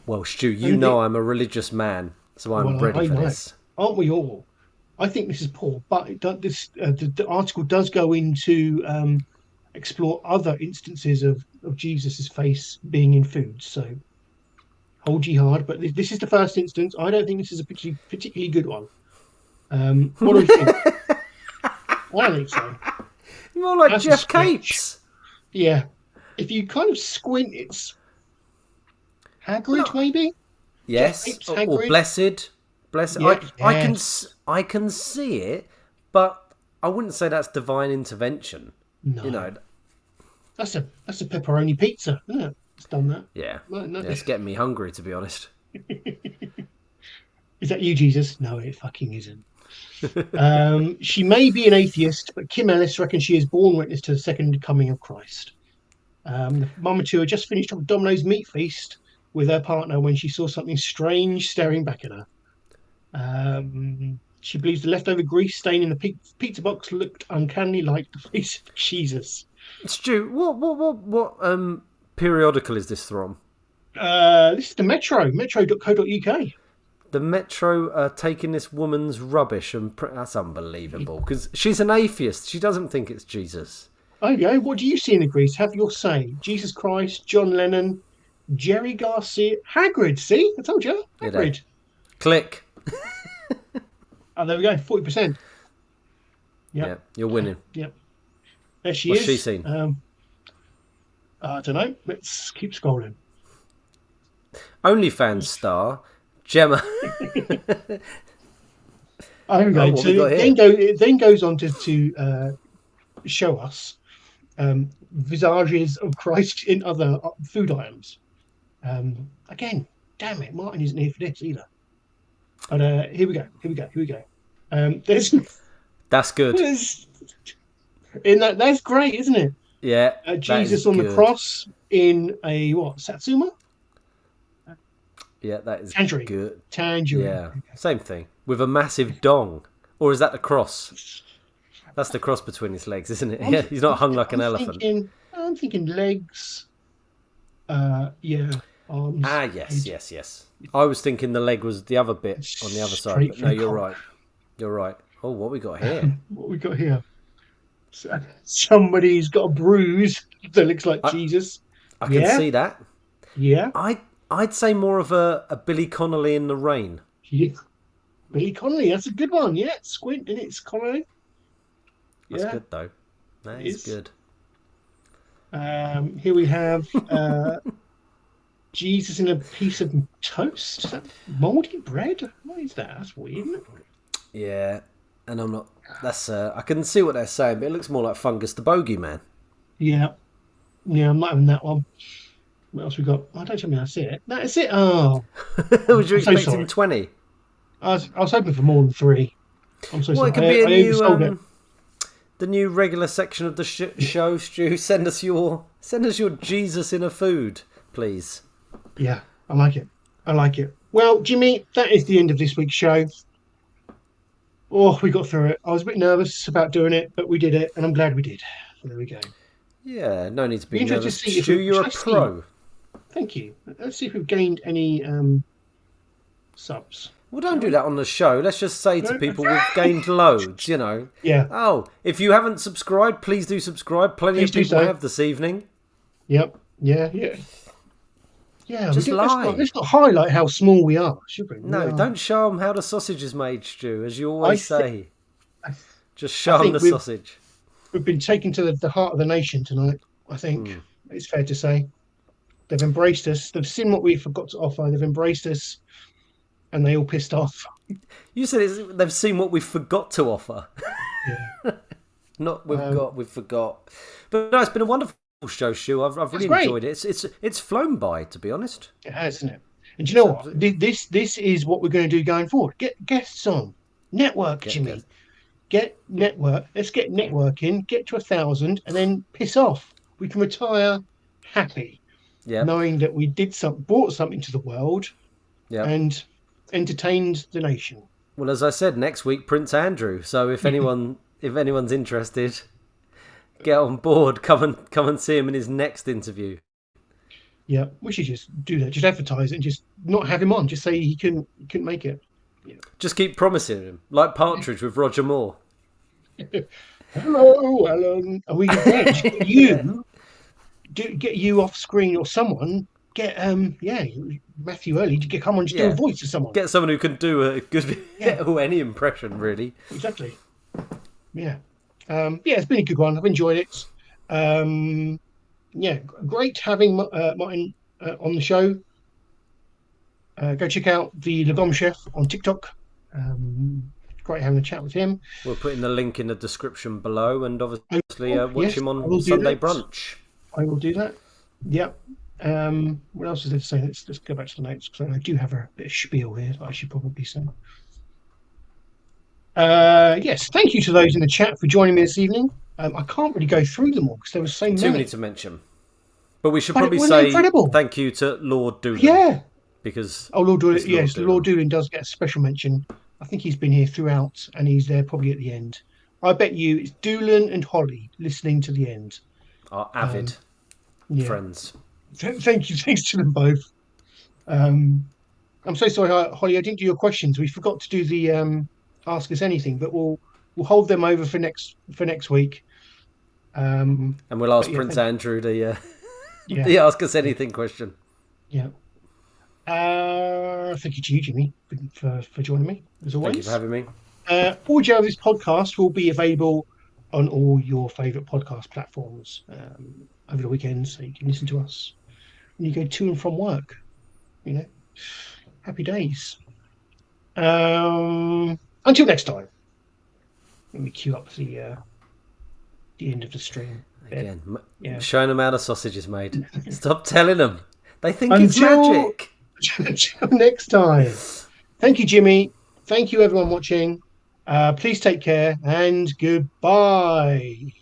Well, Stu, you know I'm a religious man, so I'm ready for this. Aren't we all? I think this is poor, but the article does go into explore other instances of Jesus's face being in food. So hold ye hard, but this is the first instance. I don't think this is a particularly good one. What do you think? I don't think so. More like that's Jeff Capes. Yeah. If you kind of squint, it's Hagrid, maybe? Yes. Capes, or Blessed. Yeah, I can see it, but I wouldn't say that's divine intervention. No. That's a pepperoni pizza, isn't it? It's done that. Yeah. It's getting me hungry, to be honest. Is that you, Jesus? No, it fucking isn't. She may be an atheist, but Kim Ellis reckons she is born witness to the second coming of Christ. The mama two had just finished up Domino's meat feast with her partner when she saw something strange staring back at her. She believes the leftover grease stain in the pizza box looked uncannily like the face of Jesus. Stu, what periodical is this from? This is the Metro, metro.co.uk. The Metro are taking this woman's rubbish, and that's unbelievable because she's an atheist. She doesn't think it's Jesus. Okay, what do you see in the Greece? Have your say. Jesus Christ, John Lennon, Jerry Garcia, Hagrid. See, I told you, Hagrid. Click. Oh, there we go, 40%. Yeah, you're winning. Yep. There she What's is. she seen? I don't know. Let's keep scrolling. OnlyFans star Gemma. Okay, so it then goes on to show us visages of Christ in other food items. Again, damn it, Martin isn't here for this either. But here we go. There's That's good. That's great, isn't it? Yeah. Jesus on the cross in a Satsuma? Yeah, that is Tangerine. good. Tangerine. Yeah, okay. Same thing. With a massive dong. Or is that the cross? That's the cross between his legs, isn't it? Yeah, he's not hung like an elephant. I'm thinking legs. Arms. Yes. I was thinking the leg was the other bit on the other side. But no, you're right. You're right. Oh, what we got here? What we got here? Somebody's got a bruise that looks like Jesus. I can see that. Yeah. I'd say more of a Billy Connolly in the rain. Yeah. Billy Connolly, that's a good one. Yeah, Squint in it's Connolly. That's good though. That is good. Here we have Jesus in a piece of toast. Is that mouldy bread? What is that? That's weird, isn't it? Yeah, and I'm not. That's I can see what they're saying, but it looks more like Fungus the Bogeyman. Yeah, I'm not having that one. What else we got? Oh, don't tell me that's it. That's it. Oh, was you expecting 20? I was hoping for more than 3. I'm so sorry. It could be a new the new regular section of the show. Stu, send us your Jesus in a food, please. Yeah, I like it. Well, Jimmy, that is the end of this week's show. Oh, we got through it. I was a bit nervous about doing it, but we did it, and I'm glad we did. So there we go. Yeah, no need to be interested nervous. to see Stu, you're a pro. Thank you. Let's see if we've gained any subs. Well, don't do that on the show. Let's just say to people we've gained loads, you know. Yeah. Oh, if you haven't subscribed, please do subscribe. Plenty of people have this evening. Yep. Yeah. Yeah, just lie. Let's not highlight how small we are, should we? No, don't show them how the sausage is made, Stu, as you always say. Just show them the sausage. We've been taken to the heart of the nation tonight, I think. It's fair to say. They've embraced us. They've seen what we forgot to offer. They've embraced us, and they all pissed off. You said they've seen what we forgot to offer. Yeah. Not we've forgot. But no, it's been a wonderful show, Stu. I've really enjoyed it. It's flown by, to be honest. It has, isn't it? And do you know what? This is what we're going to do going forward. Get guests on, network, Jimmy. Get network. Let's get networking. Get to 1,000, and then piss off. We can retire happy, knowing that we brought something to the world, and entertained the nation. Well, as I said, next week Prince Andrew. So if anyone's interested, get on board. Come and see him in his next interview. Yeah, we should just do that. Just advertise it and just not have him on. Just say he couldn't make it. Yeah. Just keep promising him, like Partridge with Roger Moore. Hello, Alan. Are we get you off screen or someone? Get Matthew Early to come on, just do a voice of someone. Get someone who can do a good any impression really. Exactly. Yeah. It's been a good one. I've enjoyed it. Great having Martin on the show. Go check out the Lagomchef on TikTok. Great having a chat with him. We're putting the link in the description below, and obviously watch him on Sunday brunch. I will do that. Yep. What else is there to say? Let's go back to the notes, because I do have a bit of spiel here that I should probably say. Yes, thank you to those in the chat for joining me this evening. I can't really go through them all because there was so many. Too many to mention. But we should probably say thank you to Lord Doolin. Yeah. Because Lord Doolin, yes, Lord Doolin does get a special mention. I think he's been here throughout, and he's there probably at the end. I bet you it's Doolin and Holly listening to the end. Our avid friends. Thank you, thanks to them both. I'm so sorry, Holly. I didn't do your questions. We forgot to do the ask us anything, but we'll hold them over for next week. And we'll ask Prince Andrew the ask us anything question. Yeah. Thank you to you, Jimmy, for joining me as always. Thank you for having me. Audio of this podcast will be available on all your favourite podcast platforms over the weekend, so you can listen to us when you go to and from work. Happy days. Until next time. Let me cue up the end of the stream. Again, showing them how the sausage is made. Stop telling them. They think it's magic. Until next time. Thank you, Jimmy. Thank you, everyone watching. Please take care and goodbye.